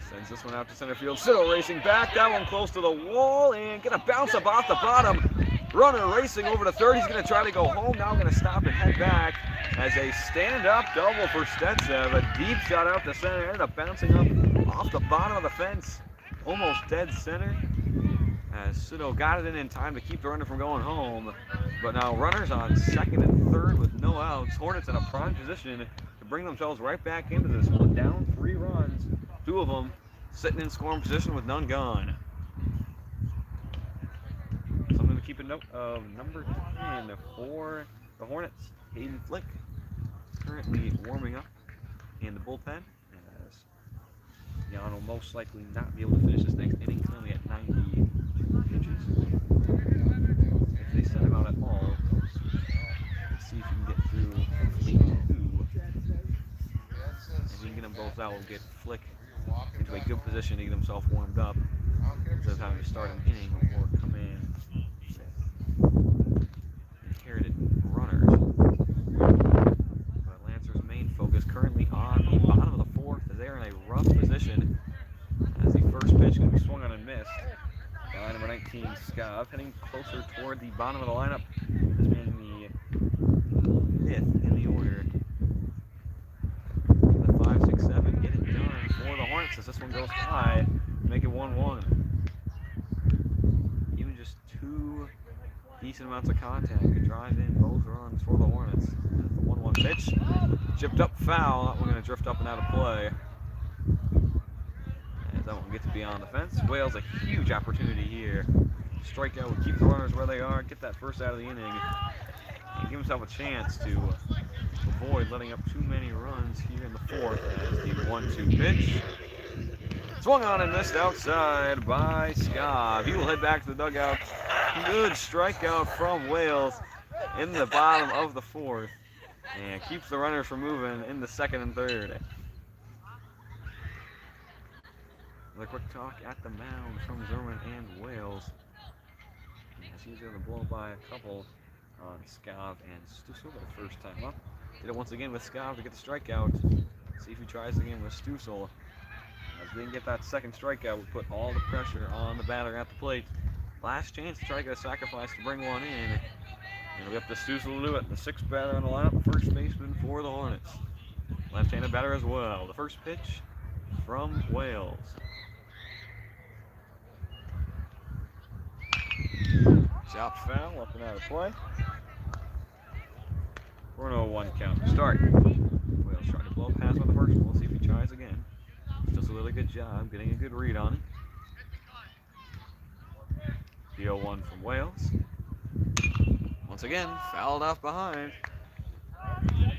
Sends this one out to center field. Siddle racing back. That one close to the wall and gonna bounce up off the bottom. Runner racing over to third. He's gonna try to go home. Now gonna stop and head back as a stand-up double for Stetson. A deep shot out to center. Ended up bouncing up off the bottom of the fence. Almost dead center. As Siddle got it in time to keep the runner from going home. But now runners on second and third with no outs. Hornets in a prime position to bring themselves right back into this one. Down 3 runs. 2 of them sitting in scoring position with none gone. Something to keep a note of. Number 10 for the Hornets, Hayden Flick, currently warming up in the bullpen. As Jan will most likely not be able to finish this next inning, currently at 90 pitches. If they send him out at all, let's see if he can get through 2. If we can get them both out, we'll get Flick into a good position to get himself warmed up instead of having to start an inning or come in with inherited runners. But Lancer's main focus currently on the bottom of the 4th as they're in a rough position as the first pitch can be swung on and missed by number 19 Scav, heading closer toward the bottom of the lineup as being the 5th in the order. 5, 6, 7, get it done for the Hornets as this one goes high, make it 1-1. Even just 2 decent amounts of contact could drive in both runs for the Hornets. The 1-1 pitch, chipped up foul, that one going to drift up and out of play. As that one gets beyond the fence. Wales a huge opportunity here. Strikeout would keep the runners where they are, get that first out of the inning, and give himself a chance to avoid letting up too many runs here in the 4th as the 1-2 pitch. Swung on and missed outside by Scav. He will head back to the dugout. Good strikeout from Wales in the bottom of the 4th and keeps the runners from moving in the 2nd and 3rd. Another quick talk at the mound from Zimmerman and Wales. As he's going to blow by a couple on Scav and Stussel for the first time up. Did it once again with Scav to get the strikeout. See if he tries again with Stussel. As we didn't get that 2nd strikeout, we put all the pressure on the batter at the plate. Last chance to try to get a sacrifice to bring one in. And it'll be up to Stussel to do it. The 6th batter on the lineup, first baseman for the Hornets. Left-handed batter as well. The first pitch from Wales. Shot foul, up and out of play. 4-0-1 count. Start. Wales trying to blow past on the first one. We'll see if he tries again. Does a really good job getting a good read on it. The 0-1 from Wales. Once again, fouled off behind. And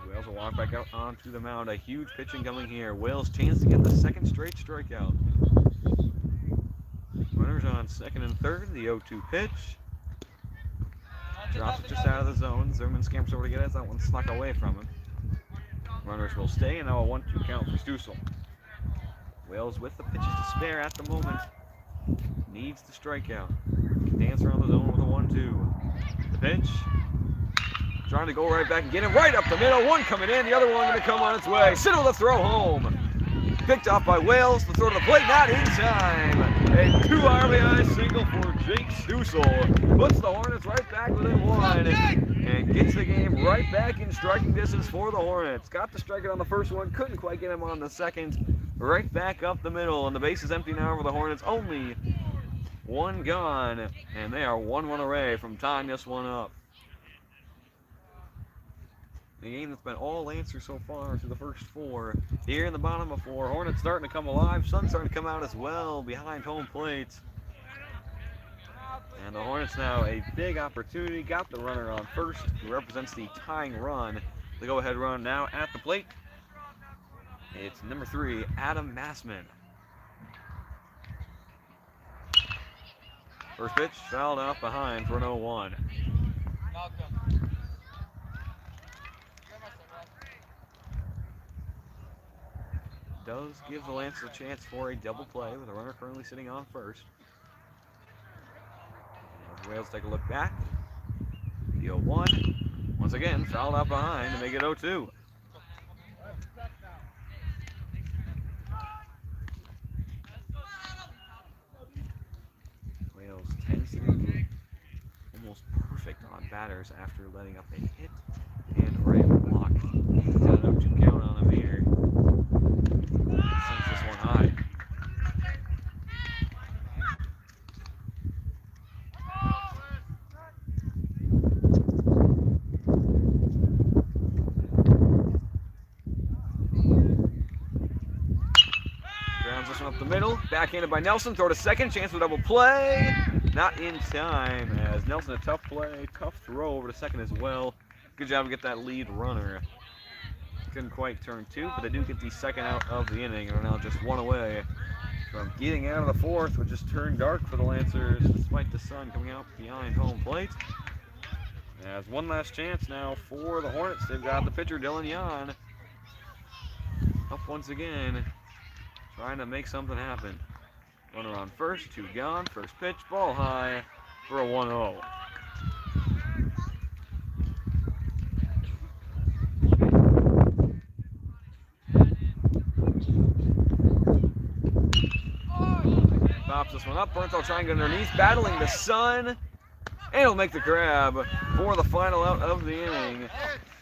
Wales will walk back out onto the mound. A huge pitching coming here. Wales chance to get the 2nd straight strikeout. Runners on 2nd and 3rd. The 0-2 pitch. Drops it just out of the zone. Zimmerman scampers over to get it. That one snuck away from him. Runners will stay, and now a 1-2 count for Stoessel. Wales with the pitches to spare at the moment. Needs the strikeout. Dance around the zone with a 1-2. The pitch. Trying to go right back and get him right up the middle. One coming in, the other one going to come on its way. Siddle the throw home. Picked off by Wales. The throw to the plate, not in time. A 2 RBI single for Jake Stoessel. Puts the Hornets right back within 1 and gets the game right back in striking distance for the Hornets. Got the strikeout on the first one, couldn't quite get him on the second. Right back up the middle, and the base is empty now for the Hornets. Only 1 gone, and they are 1-1 away from tying this one up. The game that's been all answers so far through the first 4. Here in the bottom of 4, Hornets starting to come alive. Sun starting to come out as well behind home plate. And the Hornets now a big opportunity. Got the runner on first, who represents the tying run. The go-ahead run now at the plate. It's number 3, Adam Massman. First pitch, fouled out behind for an 0-1. Does give the Lancers a chance for a double play with a runner currently sitting on first. As Wales take a look back. The 0-1. Once again, fouled out behind to make it 0-2. Wales tends to be almost perfect on batters after letting up a hit and or a walk. He's got an 0-2 count on him here. Sends this one high. Grounds this one up the middle. Backhanded by Nelson. Throw to second. Chance for double play. Not in time, as Nelson a tough play. Tough throw over to second as well. Good job to get that lead runner. Couldn't quite turn 2, but they do get the second out of the inning and are now just 1 away from getting out of the 4th, which has turned dark for the Lancers despite the sun coming out behind home plate. As one last chance now for the Hornets. They've got the pitcher, Dylan Yan, up once again, trying to make something happen. Runner on first, 2 gone. First pitch, ball high for a 1-0. Pops this one up. Bernthal trying to get underneath, battling the sun, and he'll make the grab for the final out of the inning.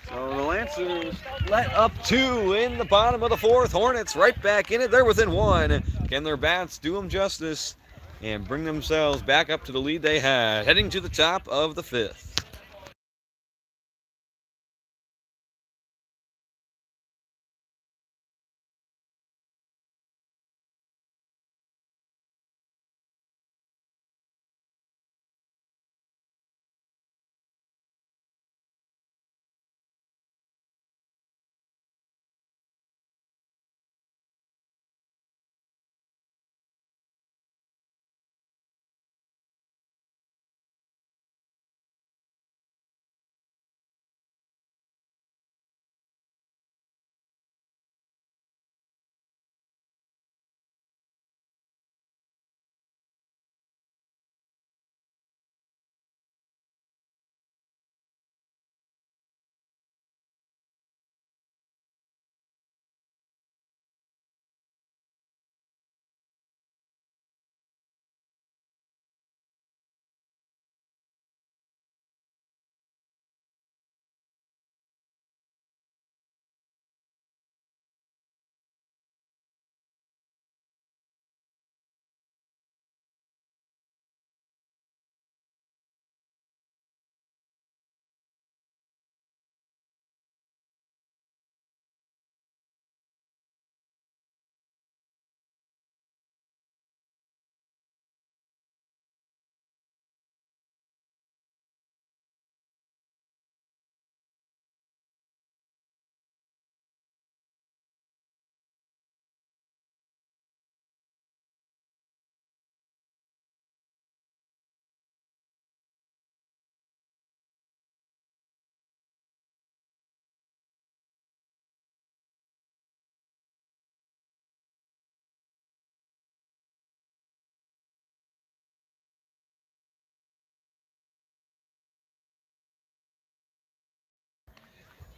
So the Lancers let up 2 in the bottom of the 4th. Hornets right back in it. They're within 1. Can their bats do them justice and bring themselves back up to the lead they had, heading to the top of the 5th?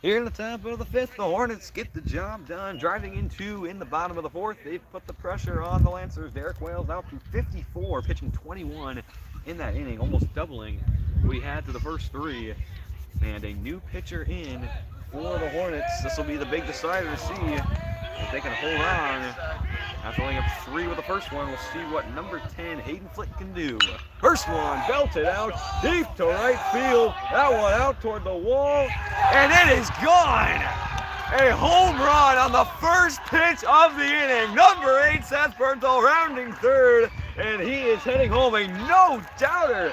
Here in the top of the fifth, the Hornets get the job done. Driving in the bottom of the fourth, they've put the pressure on the Lancers. Derek Wales out to 54, pitching 21 in that inning, almost doubling what he had to the first three. And a new pitcher in for the Hornets. This will be the big decider to see if they can hold on. After laying up 3 with the first one, we'll see what number 10, Hayden Flick, can do. First one, belted out, deep to right field. That one out toward the wall, and it is gone! A home run on the first pitch of the inning. Number 8, Seth Bernthal, rounding third, and he is heading home, a no-doubter.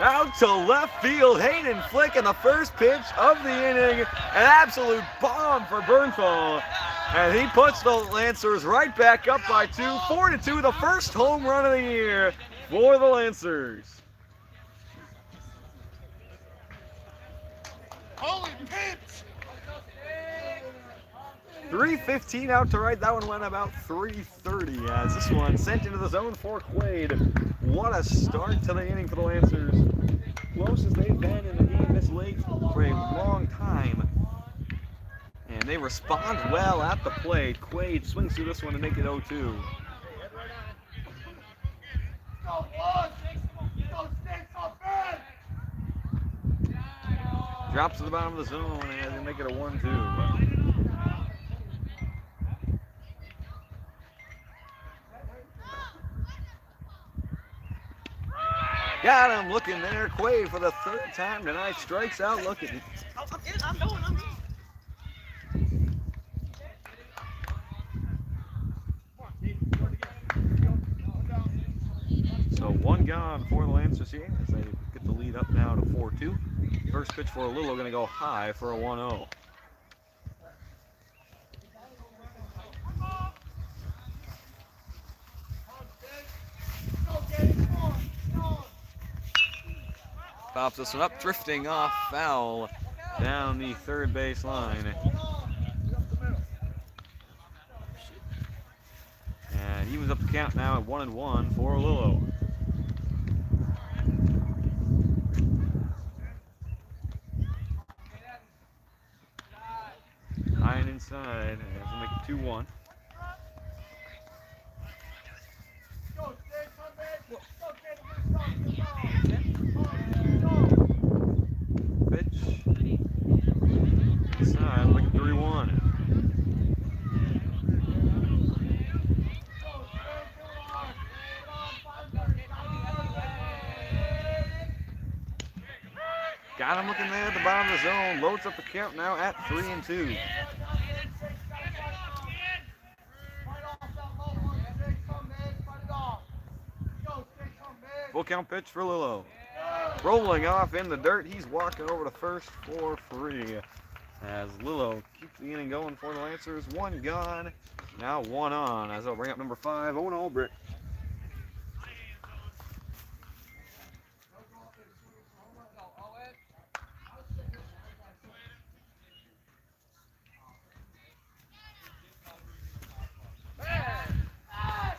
Out to left field, Hayden Flick in the first pitch of the inning. An absolute bomb for Bernthal. And he puts the Lancers right back up by 2, 4-2, the first home run of the year for the Lancers. Holy pitch! 3:15 out to right. That one went about 3:30 as this one sent into the zone for Quaid. What a start to the inning for the Lancers. Closest they've been in the game this late for a long time. And they respond well at the plate. Quaid swings through this one to make it 0-2. Drops to the bottom of the zone and they make it a 1-2. Got him looking there. Quaid for the third time tonight strikes out looking. I'm going. So 1 gone for the Lancers here as they get the lead up now to 4-2. First pitch for Little going to go high for a 1-0. Pops this one up, drifting off foul down the third base line. And he evens up the count now at 1-1 for Lillo. High and inside as we make it 2-1. Pitch. Inside, make it 3-1. Got him looking there at the bottom of the zone. Loads up the count now at 3-2. Full count pitch for Lillo. Rolling off in the dirt. He's walking over to first for free. As Lillo keeps the inning going for the Lancers. 1 gone. Now 1 on. As they'll bring up number 5, Owen Albrecht.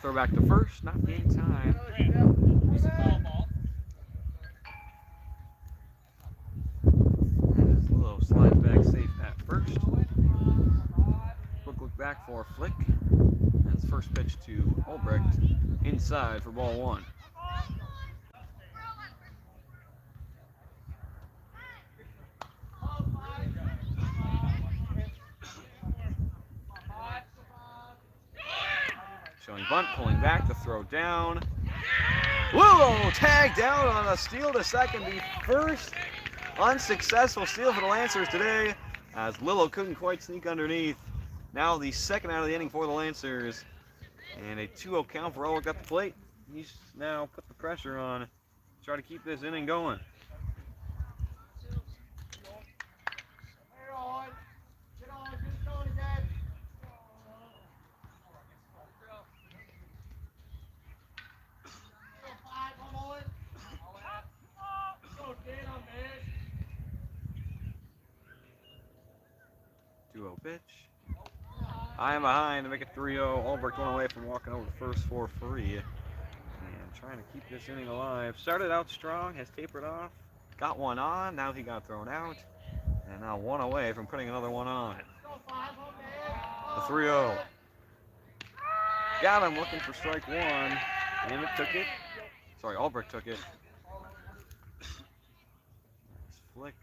Throw back to first, not in time. As Lillo slides back safe at first. Quick look back for Flick. That's first pitch to Albrecht inside for ball 1. Showing bunt, pulling back, the throw down. Lillo tagged out on a steal to second. The first unsuccessful steal for the Lancers today, as Lillo couldn't quite sneak underneath. Now the second out of the inning for the Lancers. And a 2-0 count for Albrecht at the plate. He's now put the pressure on to try to keep this inning going. Pitch. I am behind to make it 3-0. Albrecht one away from walking over the first for free. And trying to keep this inning alive. Started out strong, has tapered off. Got one on, now he got thrown out. And now one away from putting another one on. The 3-0. Got him looking for strike one. Emmett took it. Sorry, Albrecht took it. Nice flick.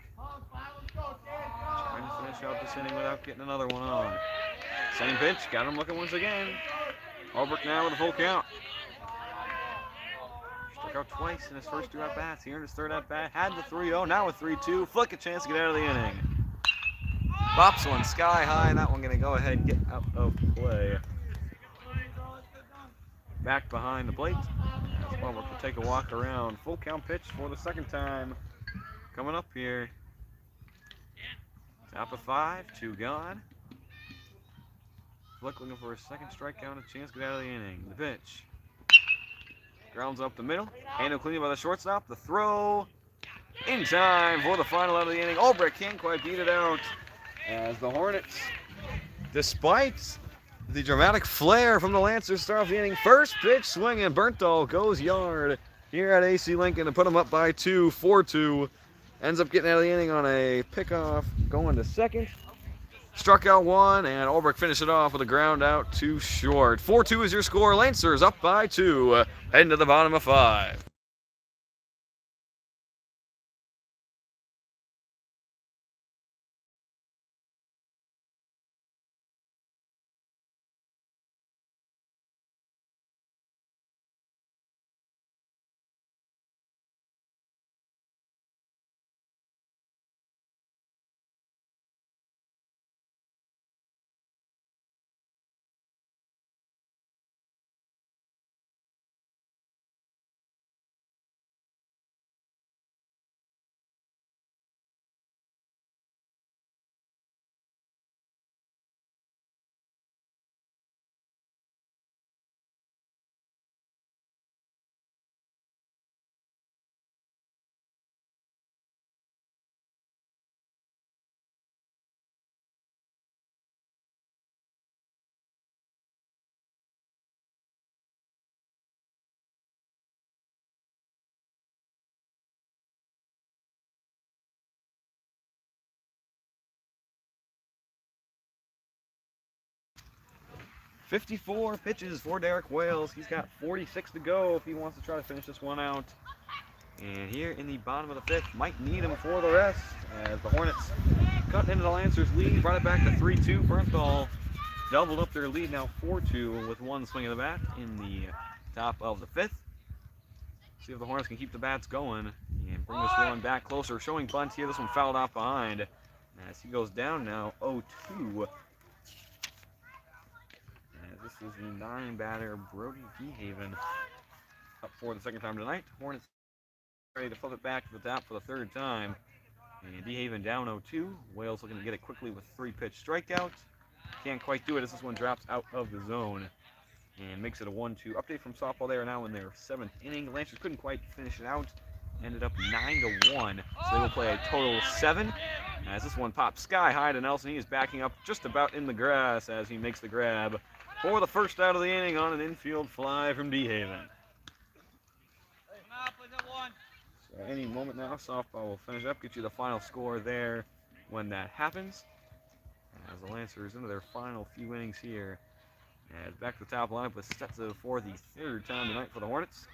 Trying to finish out this inning without getting another one on. Same pitch. Got him looking once again. Albrecht now with a full count. Struck out twice in his first 2 at-bats. Here in his 3rd at-bat. Had the 3-0. Now with 3-2. Flick a chance to get out of the inning. Pops one sky high. That one going to go ahead and get out of play. Back behind the plate. Albrecht will take a walk around. Full count pitch for the 2nd time. Coming up here. Top of 5. 2 gone. Flick looking for a 2nd strikeout and a chance to get out of the inning. The pitch. Grounds up the middle. Handle clean by the shortstop. The throw. In time for the final out of the inning. Albrecht can't quite beat it out. As the Hornets, despite the dramatic flare from the Lancers, start off the inning. First pitch swing and Bernthal goes yard here at AC Lincoln to put them up by 2, 4-2. Ends up getting out of the inning on a pickoff, going to 2nd. Struck out 1, and Albrecht finished it off with a ground out to short. 4-2 is your score. Lancers up by 2, heading to the bottom of 5. .54 pitches for Derek Wales. He's got 46 to go if he wants to try to finish this one out. And here in the bottom of the 5th, might need him for the rest as the Hornets cut into the Lancers' lead, brought it back to 3-2. Bernthal doubled up their lead, now 4-2 with 1 swing of the bat in the top of the 5th. See if the Hornets can keep the bats going and bring this one back closer. Showing bunt here, this one fouled off behind as he goes down now 0-2. This is the 9-batter Brody DeHaven up for the 2nd time tonight. Hornets ready to flip it back to the top for the 3rd time. And DeHaven down 0-2. Wales looking to get it quickly with 3-pitch strikeout. Can't quite do it as this one drops out of the zone and makes it a 1-2. Update from softball. They are now in their 7th inning. The Lancers couldn't quite finish it out. Ended up 9-1. So they will play a total of 7. As this one pops sky high to Nelson. He is backing up just about in the grass as he makes the grab for the 1st out of the inning on an infield fly from DeHaven. So any moment now, softball will finish up, get you the final score there when that happens. As the Lancers into their final few innings here. And back to the top lineup with Stetson for the 3rd time tonight for the Hornets.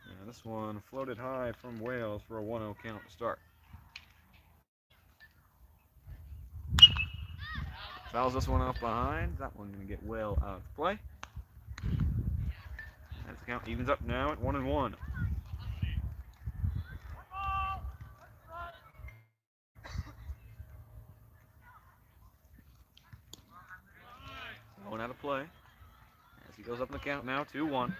And this one floated high from Wales for a 1-0 count to start. Fouls this one up behind. That one going to get well out of play. As the count evens up now at 1-1. Going out of play. As he goes up in the count now, 2-1.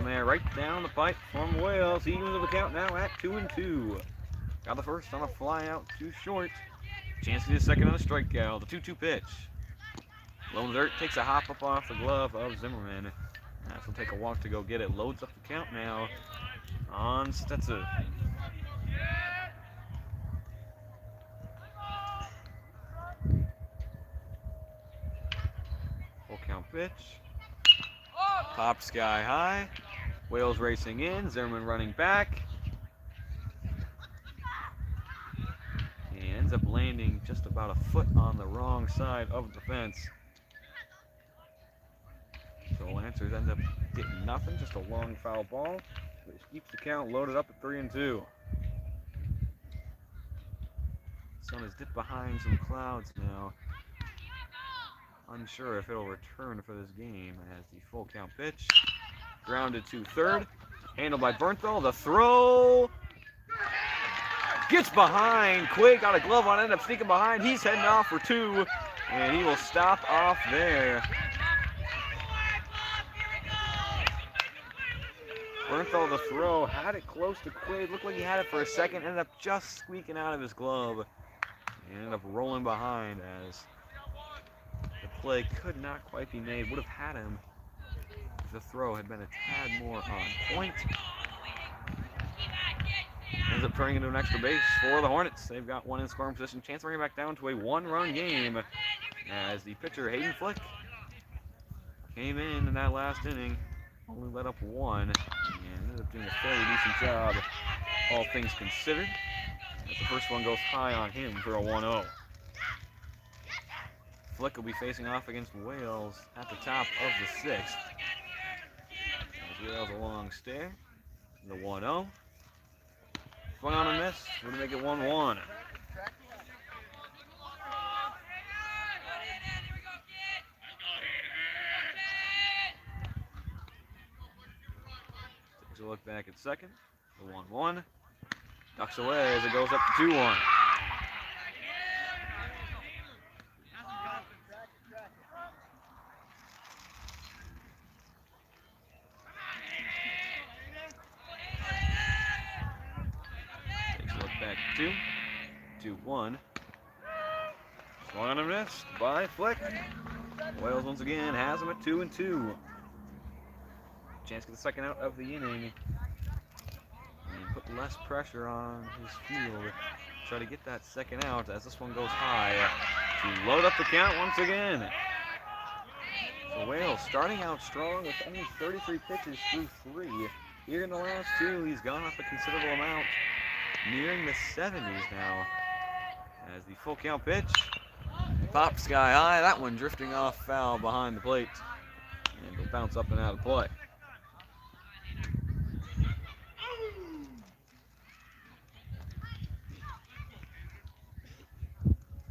There, right down the pipe from Wales. He evens the count now at 2-2. Got the first on a fly out too short. Chance to get a second on a strikeout. The 2-2 pitch. Lone Dirt takes a hop up off the glove of Zimmerman. That's will take a walk to go get it. Loads up the count now on Stetson. Full count pitch. Popped sky high. Wales racing in. Zimmerman running back. He ends up landing just about a foot on the wrong side of the fence. So Lancers end up getting nothing, just a long foul ball, which keeps the count loaded up at 3-2. Sun has dipped behind some clouds now. Unsure if it'll return for this game as the full count pitch. Grounded to third. Handled by Bernthal. The throw. Gets behind. Quigg got a glove on, ended up sneaking behind. He's heading off for two. And he will stop off there. Bernthal the throw. Had it close to Quigg. Looked like he had it for a second. Ended up just squeaking out of his glove. And ended up rolling behind as the play could not quite be made. Would have had him if the throw had been a tad more on point. Ends up turning into an extra base for the Hornets. They've got one in scoring position. Chance to bring it back down to a one-run game as the pitcher, Hayden Flick, came in that last inning. Only let up one and ended up doing a fairly decent job, all things considered. As the first one goes high on him for a 1-0. Flick will be facing off against Wales at the top of the sixth. As Wales a long stare. The 1-0. Swung on and missed. We're going to make it 1-1. Takes a look back at second. The 1-1. Ducks away as it goes up to 2-1. Takes a look back at 2-1. Swung on and missed by Flick. Wales once again has him at 2-2. Chance to get the second out of the inning. And put less pressure on his field. Try to get that second out as this one goes high to load up the count once again. So Wales starting out strong with only 33 pitches through 3. Here in the last 2, he's gone up a considerable amount, nearing the 70s now. As the full count pitch pops sky high, that one drifting off foul behind the plate. And it'll bounce up and out of play.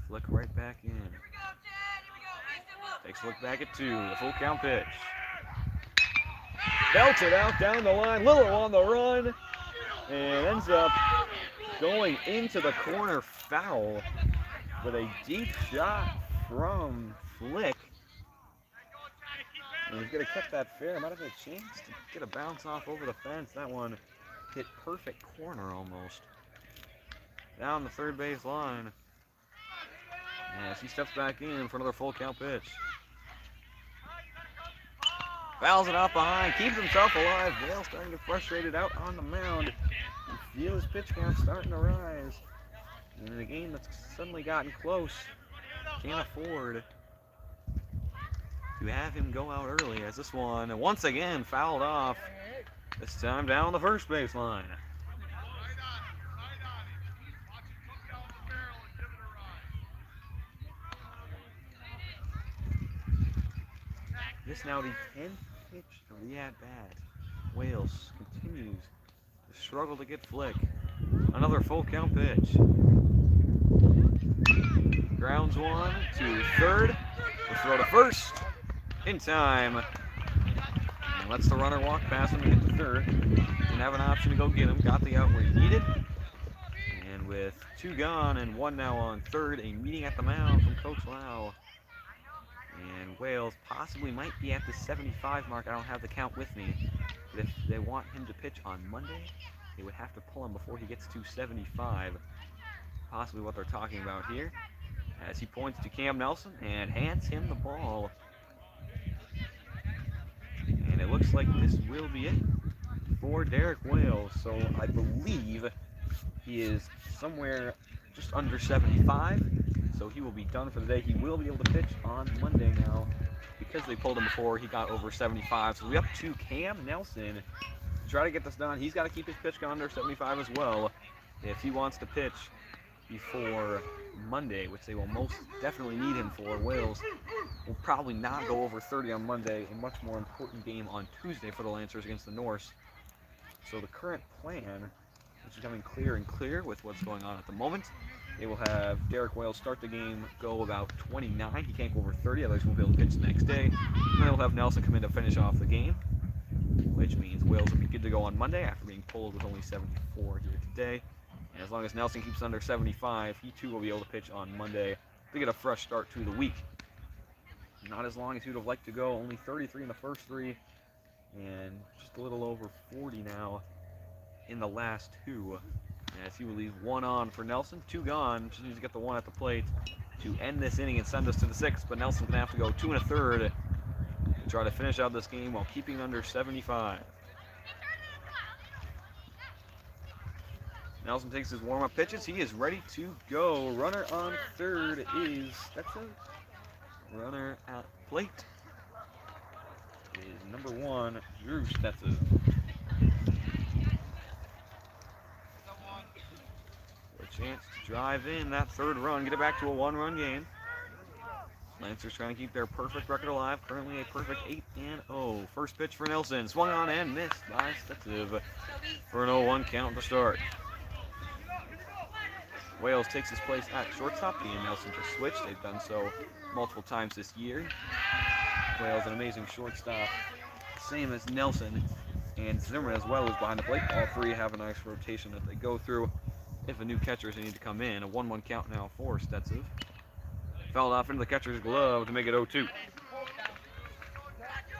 Flick right back in. Takes a look back at 2, the full count pitch. Belted out down the line, Lillo on the run, and ends up going into the corner foul with a deep shot from Flick. And he's going to kept that fair. Might have had a chance to get a bounce off over the fence. That one hit perfect corner almost. Down the third base line. As he steps back in for another full count pitch. Fouls it out behind, keeps himself alive. Wales starting to get frustrated out on the mound. You feel his pitch count starting to rise. And in a game that's suddenly gotten close, can't afford to have him go out early as this one once again fouled off. This time down the first base line. This now the 10th pitch of the at-bat. Wales continues to struggle to get Flick. Another full count pitch. Grounds one to third. The throw to first. In time. And lets the runner walk past him to get to third. Didn't have an option to go get him. Got the out where he needed. And with 2 gone and 1 now on third, a meeting at the mound from Coach Lau. And Wales possibly might be at the 75 mark. I don't have the count with me. But if they want him to pitch on Monday, they would have to pull him before he gets to 75. Possibly what they're talking about here. As he points to Cam Nelson and hands him the ball. And it looks like this will be it for Derek Wales. So I believe he is somewhere just under 75. So he will be done for the day. He will be able to pitch on Monday now because they pulled him before, he got over 75. So we up to Cam Nelson to try to get this done. He's got to keep his pitch count under 75 as well if he wants to pitch before Monday, which they will most definitely need him for. Wales will probably not go over 30 on Monday, a much more important game on Tuesday for the Lancers against the Norse. So the current plan, which is becoming clearer and clearer with what's going on at the moment, they will have Derek Wales start the game, go about 29. He can't go over 30, otherwise he won't be able to pitch the next day. And then they'll have Nelson come in to finish off the game, which means Wales will be good to go on Monday after being pulled with only 74 here today. And as long as Nelson keeps under 75, he too will be able to pitch on Monday to get a fresh start to the week. Not as long as he would have liked to go, only 33 in the first three, and just a little over 40 now in the last two. As he will leave one on for Nelson, two gone. Just needs to get the one at the plate to end this inning and send us to the sixth, but Nelson's gonna have to go 2 1/3 to try to finish out this game while keeping under 75. Nelson takes his warm-up pitches. He is ready to go. Runner on third is Stetson. Runner at plate is number 1, Drew Stetson. A chance to drive in that third run, get it back to a 1-run game. Lancers trying to keep their perfect record alive. Currently a perfect 8-0. First pitch for Nelson. Swung on and missed by Stetson for an 0-1 count to start. Wales takes his place at shortstop. He and Nelson just switched. They've done so multiple times this year. Wales, an amazing shortstop, same as Nelson and Zimmerman as well, is behind the plate. All three have a nice rotation that they go through. If a new catcher is needed to come in, a 1-1 count now for Stetson. Fouled off into the catcher's glove to make it 0-2.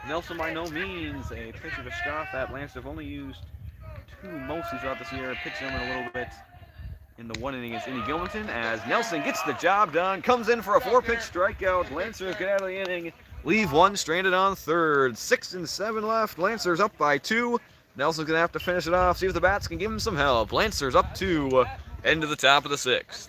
Nelson by no means a pitcher to scoff at. Lancers have only used 2 mostly throughout this year. Pitched him in a little bit in the 1 inning against Indy Gilmanton as Nelson gets the job done, comes in for a 4-pitch strikeout. Lancers get out of the inning, leave one stranded on third. 6 and 7 left. Lancers up by 2. Nelson's gonna have to finish it off, see if the bats can give him some help. Lancers up 2, end to the top of the 6th.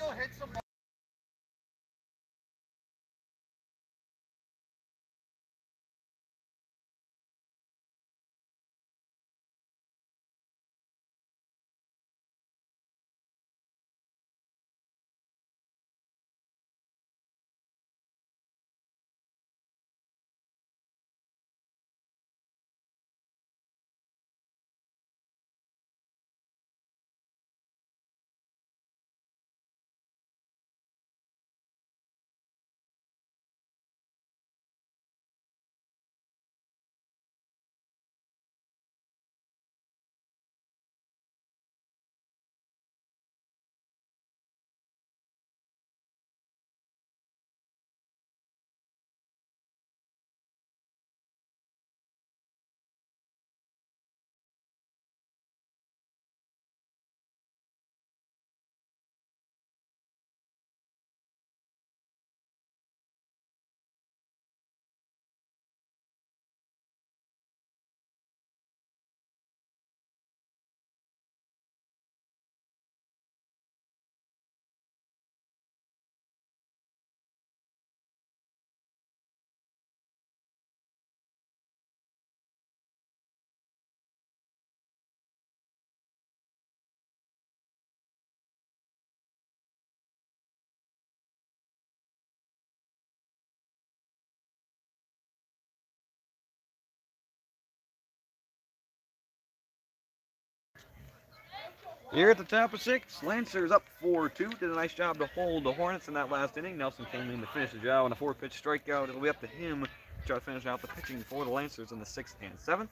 Here at the top of 6, Lancers up 4-2. Did a nice job to hold the Hornets in that last inning. Nelson came in to finish the job on a 4-pitch strikeout. It'll be up to him to try to finish out the pitching for the Lancers in the 6th and 7th.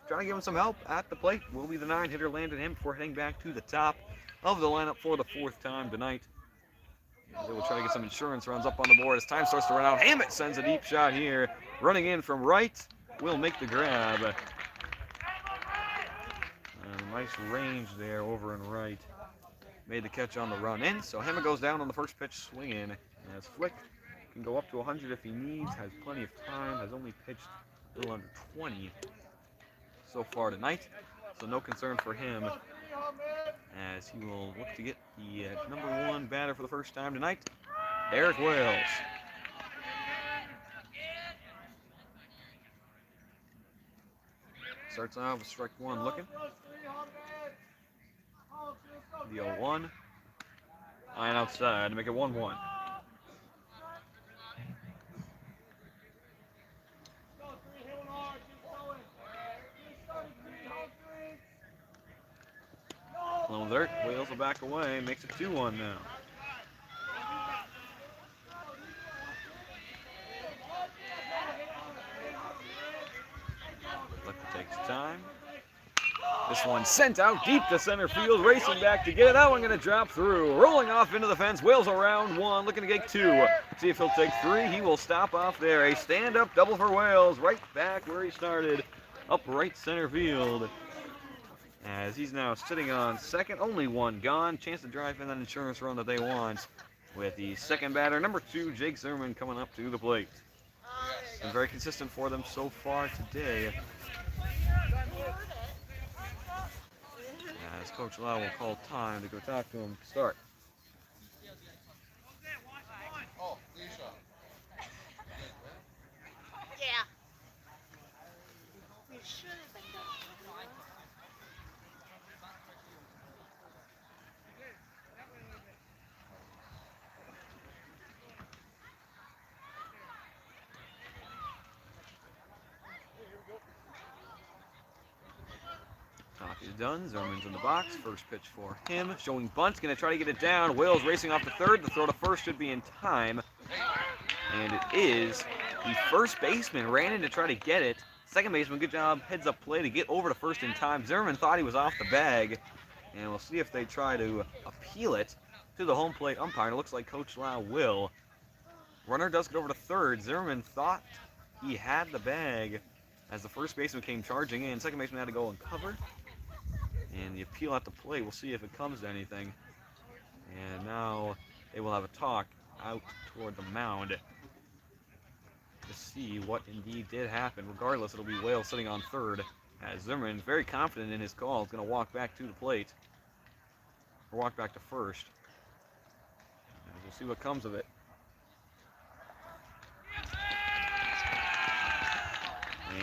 Trying to give him some help at the plate will be the 9-hitter Landon Him before heading back to the top of the lineup for the 4th time tonight. They will try to get some insurance runs up on the board as time starts to run out. Hammett sends a deep shot here. Running in from right will make the grab. Nice range there over and right. Made the catch on the run in. So Hammett goes down on the first pitch swinging. As Flick can go up to 100 if he needs. Has plenty of time. Has only pitched a little under 20 so far tonight. So no concern for him as he will look to get the number 1 batter for the first time tonight, Derek Wales. Starts off with strike one looking. The 0-1. Line outside to make it 1-1. Lone Dirt wheels will back away, makes it 2-1 now. Lefty takes time. This one sent out deep to center field, racing back to get it. That one going to drop through. Rolling off into the fence. Wales around one, looking to get two. See if he'll take three. He will stop off there. A stand-up double for Wales, right back where he started, up right center field. As he's now sitting on second, only one gone. Chance to drive in that insurance run that they want. With the second batter, number 2, Jake Zimmerman, coming up to the plate. Been very consistent for them so far today. As Coach Lau will call time to go talk to him to start. Yeah. We should have been done. Talk is done. Zimmerman's in the box. First pitch for him. Showing bunt. Going to try to get it down. Wales racing off to third. The throw to first should be in time. And it is. The first baseman ran in to try to get it. Second baseman, good job. Heads up play to get over to first in time. Zimmerman thought he was off the bag. And we'll see if they try to appeal it to the home plate umpire. It looks like Coach Lau will. Runner does get over to third. Zimmerman thought he had the bag as the first baseman came charging in. Second baseman had to go and cover. And the appeal at the plate, we'll see if it comes to anything. And now they will have a talk out toward the mound to see what indeed did happen. Regardless, it'll be Wales sitting on third. As Zimmerman, very confident in his call, is going to walk back to the plate. Or walk back to first. And we'll see what comes of it.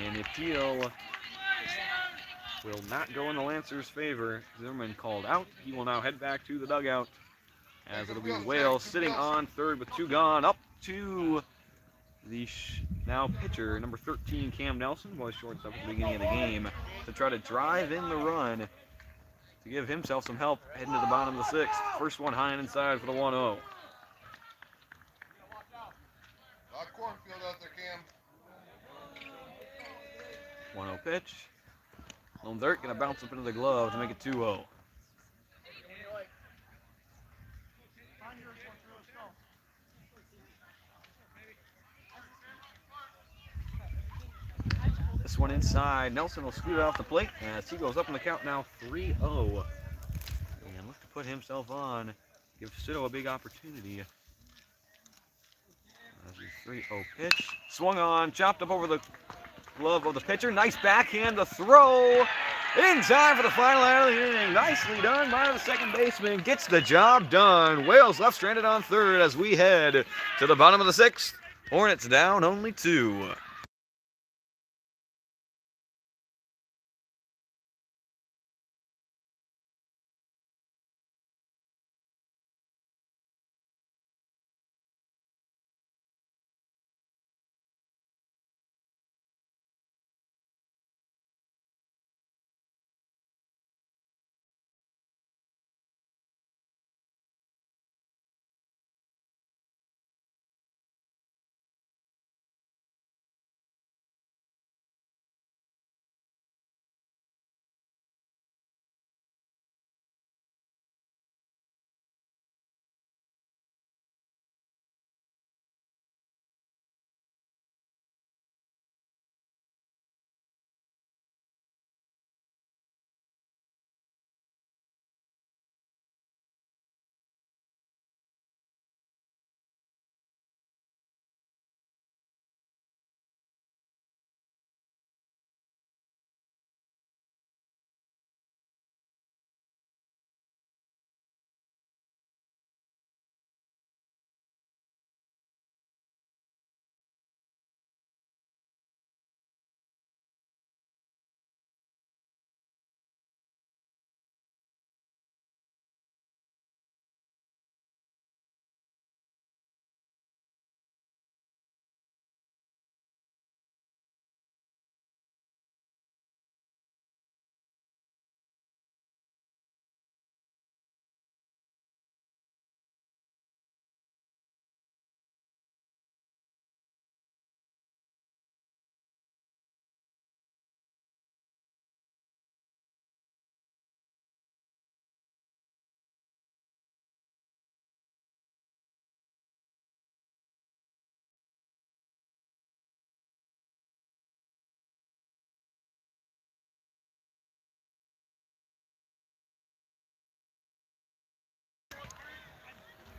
And the appeal will not go in the Lancers' favor. Zimmerman called out. He will now head back to the dugout as it'll be Wales sitting on third with 2 gone. Up to the now pitcher, number 13, Cam Nelson, was shortstop at the beginning of the game, to try to drive in the run to give himself some help heading to the bottom of the 6th. First one high and inside for the 1-0. Cornfield out there, Cam. 1-0 pitch. Lone Dirt going to bounce up into the glove to make it 2-0. This one inside. Nelson will scoot it off the plate as he goes up on the count now 3-0. And look to put himself on. Give Sito a big opportunity. As the 3-0 pitch. Swung on, chopped up over the glove of the pitcher. Nice backhand to throw. In time for the final out of the inning. Nicely done by the second baseman. Gets the job done. Wales left stranded on third as we head to the bottom of the 6th. Hornets down only 2.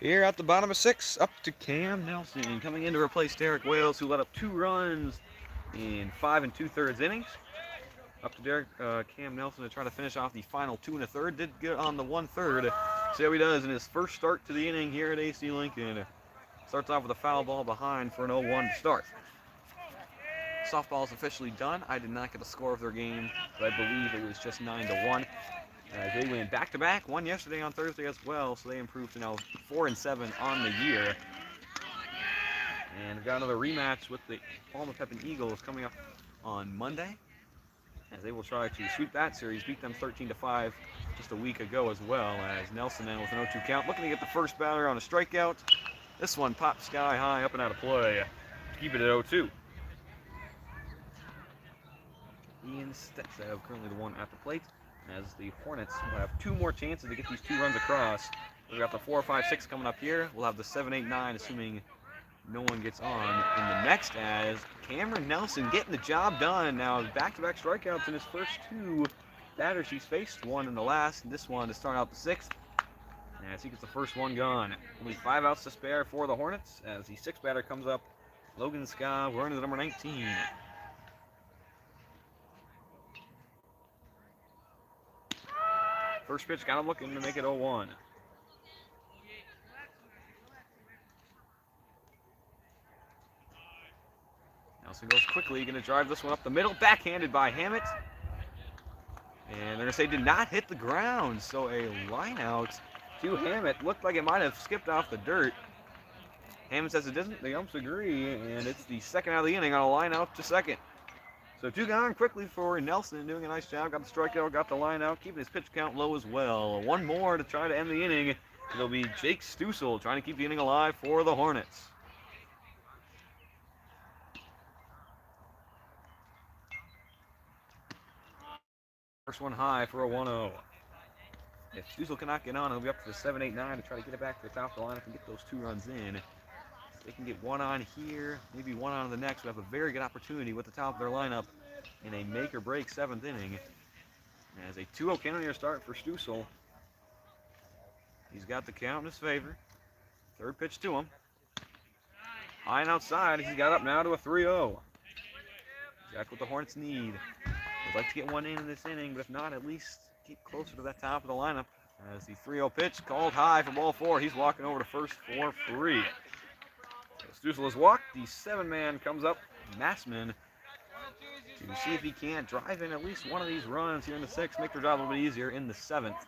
Here at the bottom of 6, up to Cam Nelson, coming in to replace Derek Wales, who let up 2 runs in 5 2/3 innings. Up to Cam Nelson to try to finish off the final 2 1/3. Did get on the 1/3. See how he does in his first start to the inning here at AC Lincoln. Starts off with a foul ball behind for an 0-1 to start. Softball is officially done. I did not get a score of their game, but I believe it was just 9-1. They went back-to-back, won yesterday on Thursday as well, so they improved to now 4-7 on the year. And we've got another rematch with the Alma Eagles coming up on Monday, as they will try to sweep that series, beat them 13-5 just a week ago as well, as Nelson in with an 0-2 count, looking to get the first batter on a strikeout. This one popped sky high, up and out of play. Keep it at 0-2. Ian Stetsev, currently the one at the plate, as the Hornets will have 2 more chances to get these 2 runs across. We've got the 4, 5, 6 coming up here. We'll have the 7, 8, 9, assuming no one gets on in the next, as Cameron Nelson getting the job done. Now, back-to-back strikeouts in his first 2 batters he's faced, 1 in the last, and this one to start out the 6th. As he gets the first one gone. Only 5 outs to spare for the Hornets, as the 6th batter comes up. Logan Ska, wearing the number 19. First pitch got him looking to make it 0-1. Nelson goes quickly, going to drive this one up the middle, backhanded by Hammett. And they're going to say did not hit the ground, so a line out to Hammett. Looked like it might have skipped off the dirt. Hammett says it doesn't, the umps agree, and it's the second out of the inning on a line out to second. So 2 gone quickly for Nelson, doing a nice job. Got the strikeout, got the line out, keeping his pitch count low as well. 1 more to try to end the inning. It'll be Jake Stussel trying to keep the inning alive for the Hornets. First one high for a 1-0. If Stussel cannot get on, he'll be up to the 7, 8, 9 to try to get it back to the top of the lineup and get those 2 runs in. If they can get 1 on here, maybe 1 on the next, we'll have a very good opportunity with the top of their lineup in a make-or-break 7th inning. As a 2-0 Cannoneer start for Stussel. He's got the count in his favor. 3rd pitch to him. High and outside, he's got up now to a 3-0. Exactly what the Hornets need. Would like to get 1 in this inning, but if not, at least keep closer to that top of the lineup. As the 3-0 pitch called high for ball 4, he's walking over to first for free. Stussel has walked. The 7-man comes up, Massman, to see if he can't drive in at least one of these runs here in the 6th, make their job a little bit easier in the 7th.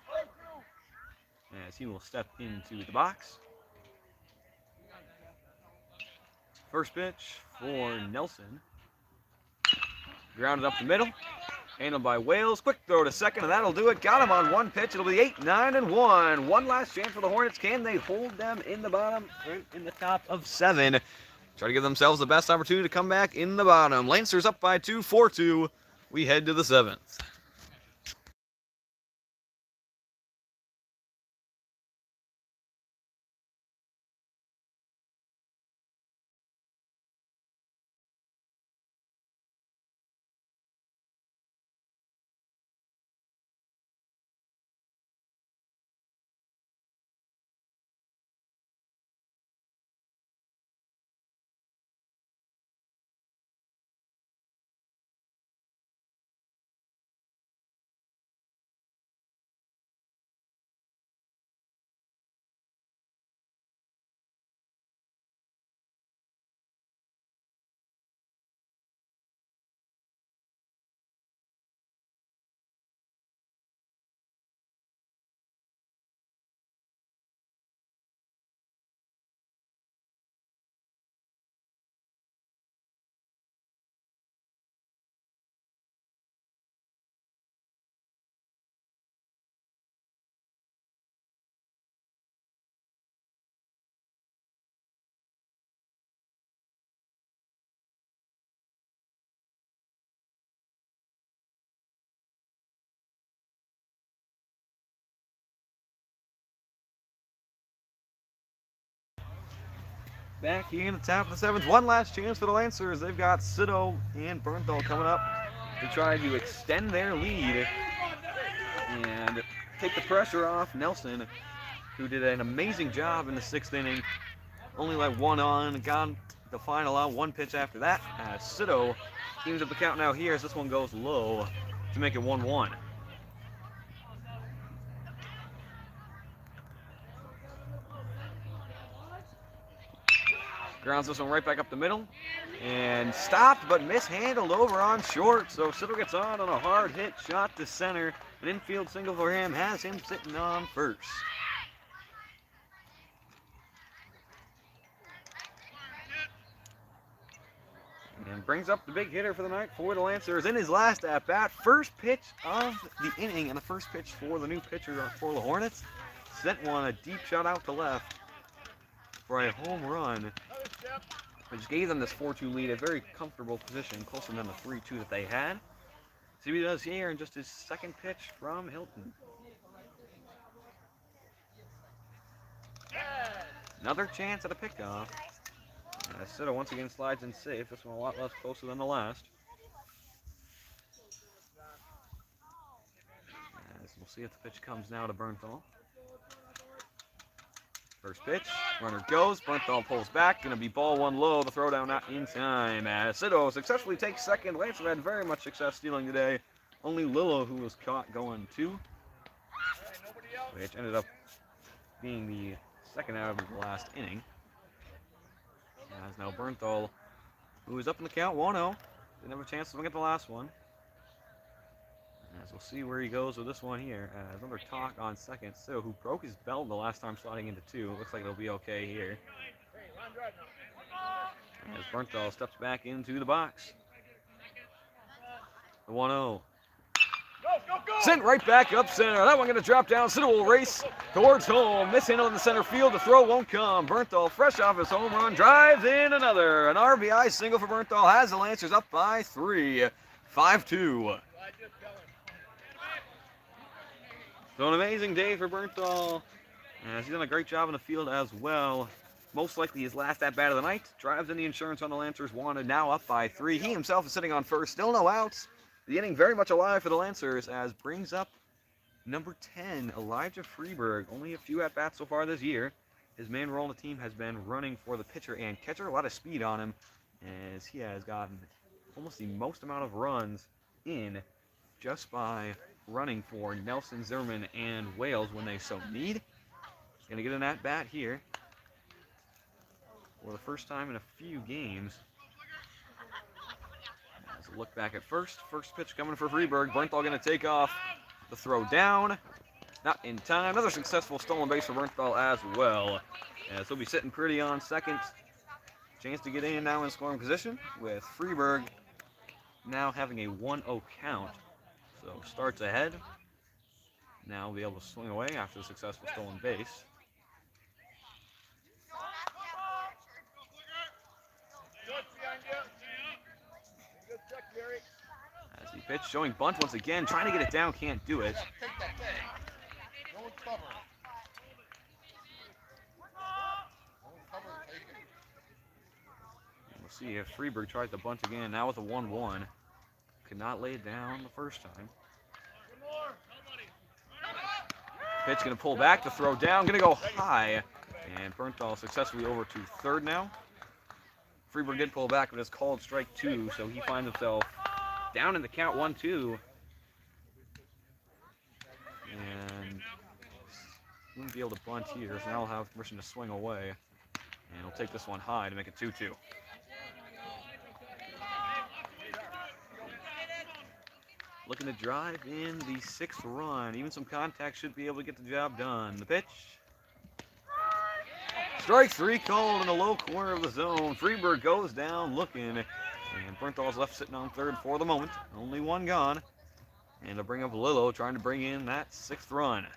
As he will step into the box. First pitch for Nelson. Grounded up the middle. Handled by Wales. Quick throw to second, and that'll do it. Got him on 1 pitch. It'll be 8, 9, and 1. One last chance for the Hornets. Can they hold them in the bottom, or in the top of 7? Try to give themselves the best opportunity to come back in the bottom. Lancers up by 2, 4-2. We head to the 7th. Back here in the top of the 7th. One last chance for the Lancers. They've got Sito and Bernthal coming up to try to extend their lead and take the pressure off Nelson. who did an amazing job in the 6th inning. Only let one on, got the final out, one pitch after that. Cito teams up the count now here as this one goes low to make it 1-1. Grounds this one right back up the middle. And stopped, but mishandled over on short. So Cito gets on a hard hit shot to center. An infield single for him has him sitting on first. And brings up the big hitter for the night for the Lancers in his last at-bat. First pitch of the inning and the first pitch for the new pitcher for the Hornets. Sent one a deep shot out to left for a home run, which gave them this 4-2 lead, a very comfortable position, closer than the 3-2 that they had. See what he does here in just his second pitch from Hilton. Another chance at a pickoff. Cito once again slides in safe. This one a lot less closer than the last. As we'll see if the pitch comes now to Bernthal. First pitch, runner goes, Bernthal pulls back, gonna be ball one low, the throw down not in time. As Cito successfully takes second. Lancer had very much success stealing today. Only Lillo who was caught going two, which ended up being the second out of the last inning. As now Bernthal, who is up in the count 1-0, didn't have a chance to look at the last one. As we'll see where he goes with this one here. Another talk on second. So who broke his belt the last time sliding into two. Looks like it'll be okay here. As Bernthal steps back into the box. The 1-0. Sent right back up center. That one going to drop down. Cito will race towards home. Mishandled in the center field. The throw won't come. Bernthal, fresh off his home run, drives in another. An RBI single for Bernthal has the Lancers up by 3. 5-2. So an amazing day for Bernthal. He's done a great job in the field as well. Most likely his last at-bat of the night. Drives in the insurance on the Lancers wanted, now up by 3. He himself is sitting on first, still no outs. The inning very much alive for the Lancers as brings up number 10, Elijah Freeberg. Only a few at-bats so far this year. His main role on the team has been running for the pitcher and catcher. A lot of speed on him as he has gotten almost the most amount of runs in just by running for Nelson, Zimmerman, and Wales when they so need. He's going to get an at-bat here for the first time in a few games. As a look back at first. First pitch coming for Freeberg. Bernthal going to take off. The throw down. Not in time. Another successful stolen base for Bernthal as well. As he'll be sitting pretty on second. Chance to get in now in scoring position with Freeberg now having a 1-0 count. So starts ahead. Now will be able to swing away after the successful stolen base. As he pitch, showing bunt once again, trying to get it down, can't do it. Take that thing. No one's covered. No one's covered, take it. And we'll see if Freeberg tries to bunt again, now with a 1-1. Could not lay it down the first time. Pitch going to pull back, the throw down, going to go high. And Bernthal successfully over to third now. Freeberg did pull back, but it's called strike 2, so he finds himself down in the count 1-2. And wouldn't be able to bunt here, so now he'll have permission to swing away. And he'll take this one high to make it 2-2. Looking to drive in the 6th run. Even some contact should be able to get the job done. The pitch. Strike 3 called in the low corner of the zone. Freeberg goes down looking. And Bernthal's left sitting on third for the moment. Only one gone. And to bring up Lillo, trying to bring in that 6th run.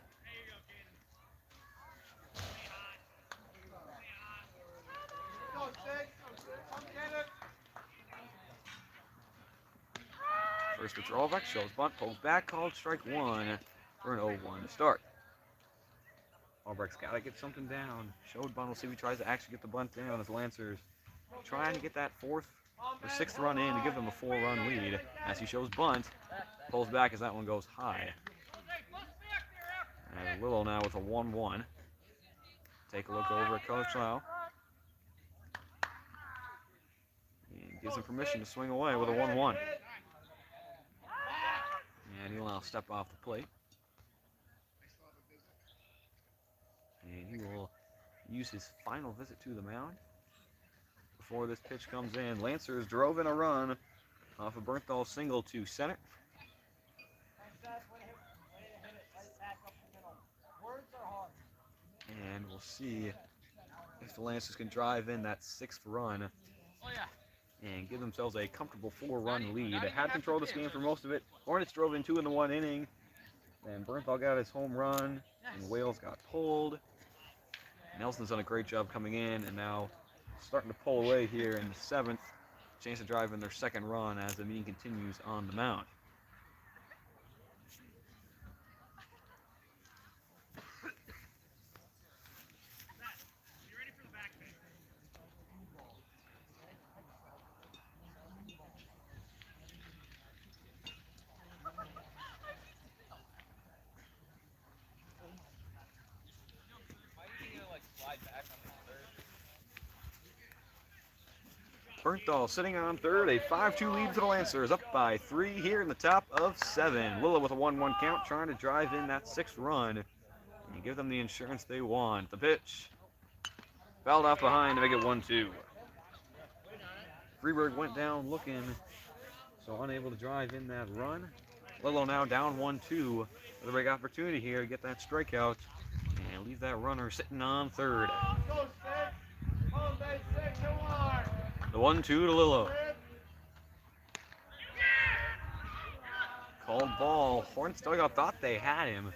First pitch roll back, shows bunt, pulls back, called strike 1 for an 0-1 to start. Albrecht's got to get something down. Showed bunt, we'll see if he tries to actually get the bunt down as Lancers trying to get that 4th or 6th run in to give them a 4-run lead. As he shows bunt, pulls back as that one goes high. And Lillo now with a 1-1. Take a look over at Coach Lau. And gives him permission to swing away with a 1-1. And he'll now step off the plate. And he will use his final visit to the mound. Before this pitch comes in, Lancers drove in a run off a Bernthal single to center. And we'll see if the Lancers can drive in that 6th run and give themselves a comfortable 4-run lead. They had control of this game for most of it. Hornets drove in 2 in the 1 inning. Then Bernthal got his home run, and Wales got pulled. Nelson's done a great job coming in, and now starting to pull away here in the 7th. Chance to drive in their 2nd run as the meeting continues on the mound. Bernthal sitting on third, a 5-2 lead for the Lancers, up by 3 here in the top of 7. Lilla with a 1-1 count, trying to drive in that 6th run and give them the insurance they want. The pitch fouled off behind to make it 1-2. Freeberg went down looking, so unable to drive in that run. Lillo now down 1-2 with a big opportunity here to get that strikeout and leave that runner sitting on third. The 1-2 to Lillo. Called ball. Hornets dugout thought they had him.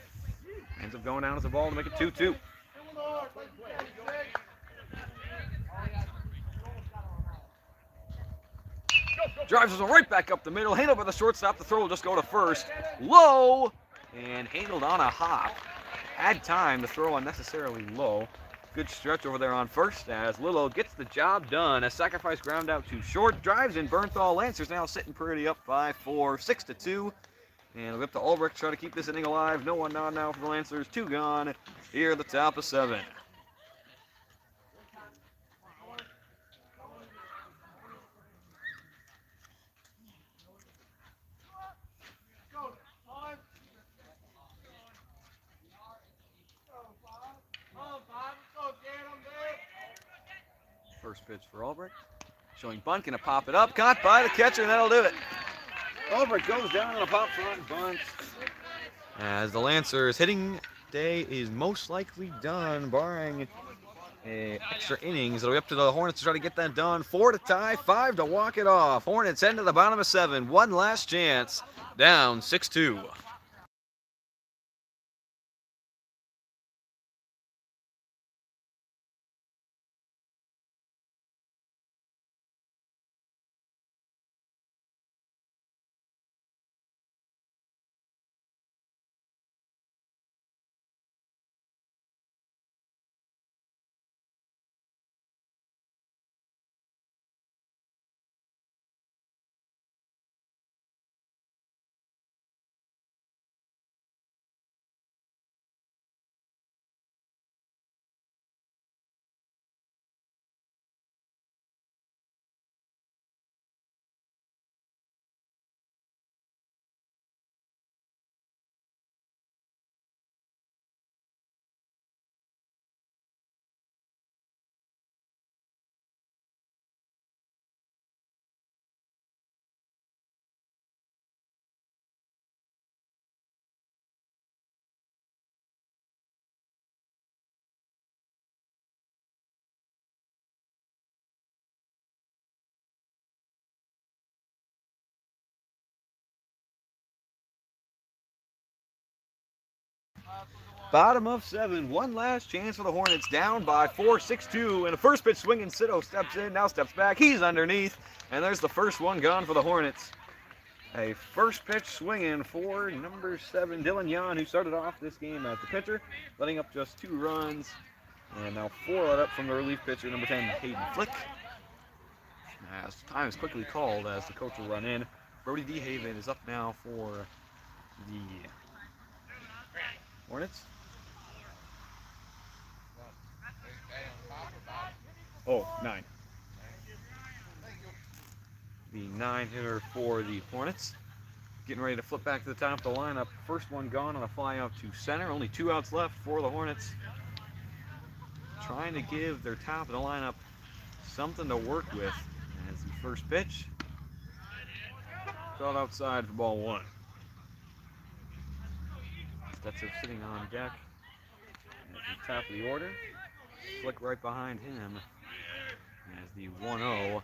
Ends up going down as a ball to make it 2-2. Drives us right back up the middle. Handled by the shortstop. The throw will just go to first. Low. And handled on a hop. Had time to throw unnecessarily low. Good stretch over there on first as Lillo gets the job done. A sacrifice ground out to short. Drives in Bernthal. Lancers now sitting pretty up by 4, 6-2. And we'll up to Ulbrich to try to keep this inning alive. No one on now for the Lancers. 2 gone here at the top of 7. First pitch for Ulbrich. Showing bunt, gonna pop it up. Caught by the catcher, and that'll do it. Ulbrich goes down on a pop front bunt. As the Lancers' hitting day is most likely done, barring extra innings. It'll be up to the Hornets to try to get that done. 4 to tie, 5 to walk it off. Hornets heading to the bottom of 7. One last chance. Down 6-2. Bottom of 7, one last chance for the Hornets, down by 4, 6-2, and a first pitch swinging. Sito steps in, now steps back, he's underneath, and there's the first one gone for the Hornets. A first pitch swinging for number 7, Dylan Yan, who started off this game as the pitcher, letting up just 2 runs, and now 4 let up from the relief pitcher, number 10, Hayden Flick. As time is quickly called as the coach will run in. Brody DeHaven is up now for the Hornets. Oh, 9. The 9-hitter for the Hornets. Getting ready to flip back to the top of the lineup. First one gone on a fly out to center. Only 2 outs left for the Hornets. Trying to give their top of the lineup something to work with. As the first pitch. Caught outside for ball 1. Stetzer sitting on deck at the top of the order. Flick right behind him as the 1-0.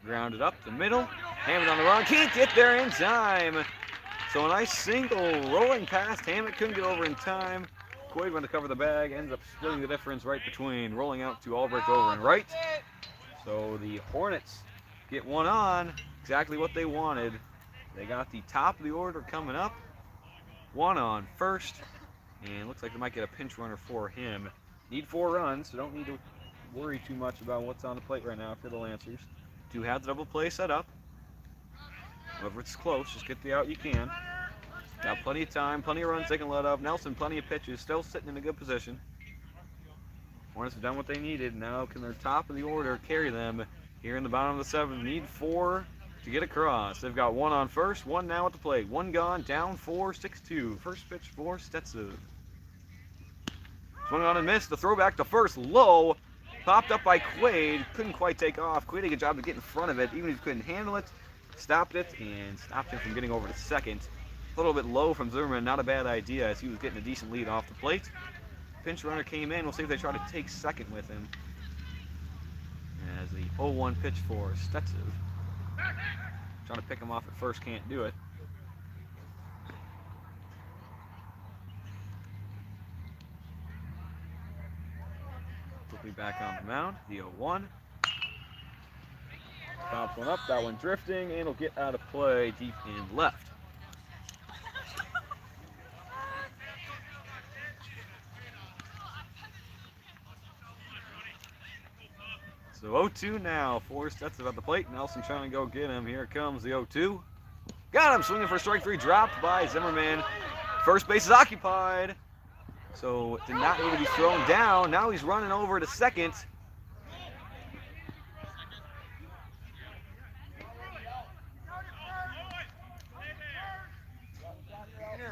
Grounded up the middle. Hammett on the run. Can't get there in time. So a nice single rolling past Hammett. Couldn't get over in time. Quaid went to cover the bag. Ends up splitting the difference right between rolling out to Albrecht over and right. So the Hornets get one on. Exactly what they wanted. They got the top of the order coming up. One on first. And looks like they might get a pinch runner for him. Need 4 runs, so don't need to worry too much about what's on the plate right now for the Lancers. 2 have the double play set up. However, it's close. Just get the out you can. Got plenty of time, plenty of runs they can let up. Nelson, plenty of pitches, still sitting in a good position. Hornets have done what they needed. Now can their top of the order carry them here in the bottom of the 7th? Need 4 to get across. They've got 1 on first, 1 now at the plate. 1 gone, down 4, 6-2. First pitch for Stetzer. Swung on and missed. The throwback to first, low. Popped up by Quaid. Couldn't quite take off. Quaid did a good job to get in front of it. Even if he couldn't handle it, stopped it and stopped him from getting over to second. A little bit low from Zimmerman. Not a bad idea as he was getting a decent lead off the plate. Pinch runner came in. We'll see if they try to take second with him. As the 0-1 pitch for Stetzer. Trying to pick him off at first. Can't do it. Quickly back on the mound. The 0-1. Pops one up. That one drifting. And will get out of play deep in left. So 0-2 now for Stetzer at the plate. Nelson trying to go get him. Here comes the 0-2. Got him swinging for strike 3. Dropped by Zimmerman. First base is occupied. So did not need to be thrown down. Now he's running over to second.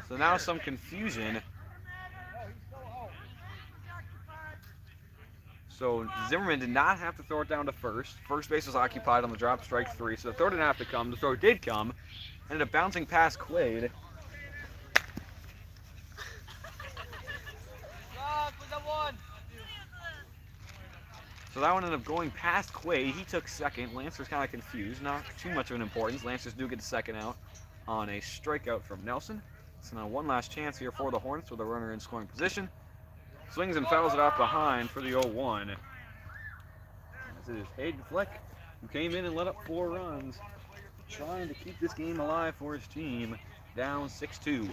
So now some confusion. So Zimmerman did not have to throw it down to first. First base was occupied on the drop, strike 3. So the throw didn't have to come. The throw did come. Ended up bouncing past Quaid. So that one ended up going past Quaid. He took second. Lancer's kind of confused. Not too much of an importance. Lancers do get the second out on a strikeout from Nelson. So now one last chance here for the Hornets with a runner in scoring position. Swings and fouls it off behind for the 0-1. As it is Hayden Fleck, who came in and let up 4 runs, trying to keep this game alive for his team, down 6-2.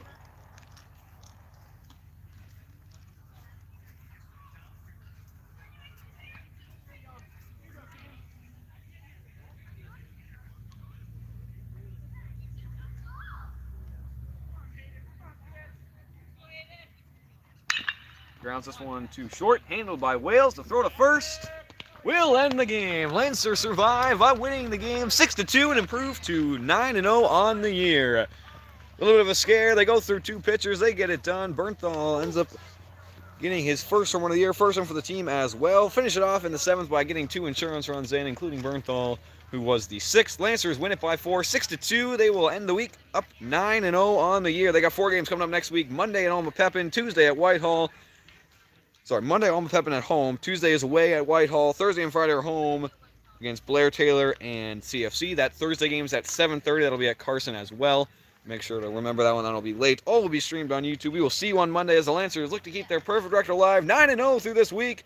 Grounds this one too short, handled by Wales. The throw to first will end the game. Lancer survive by winning the game 6-2 and improve to 9-0 on the year. A little bit of a scare. They go through 2 pitchers. They get it done. Bernthal ends up getting his first home run of the year, first one for the team as well. Finish it off in the 7th by getting 2 insurance runs in, including Bernthal, who was the 6th. Lancers win it by 4, 6-2. They will end the week up 9-0 on the year. They got 4 games coming up next week. Monday at Alma Pepin, Tuesday at Whitehall. Monday, Alma Pepin at home. Tuesday is away at Whitehall. Thursday and Friday are home against Blair Taylor and CFC. That Thursday game is at 7:30. That'll be at Carson as well. Make sure to remember that one. That'll be late. All will be streamed on YouTube. We will see you on Monday as the Lancers look to keep their perfect record alive. 9-0 through this week.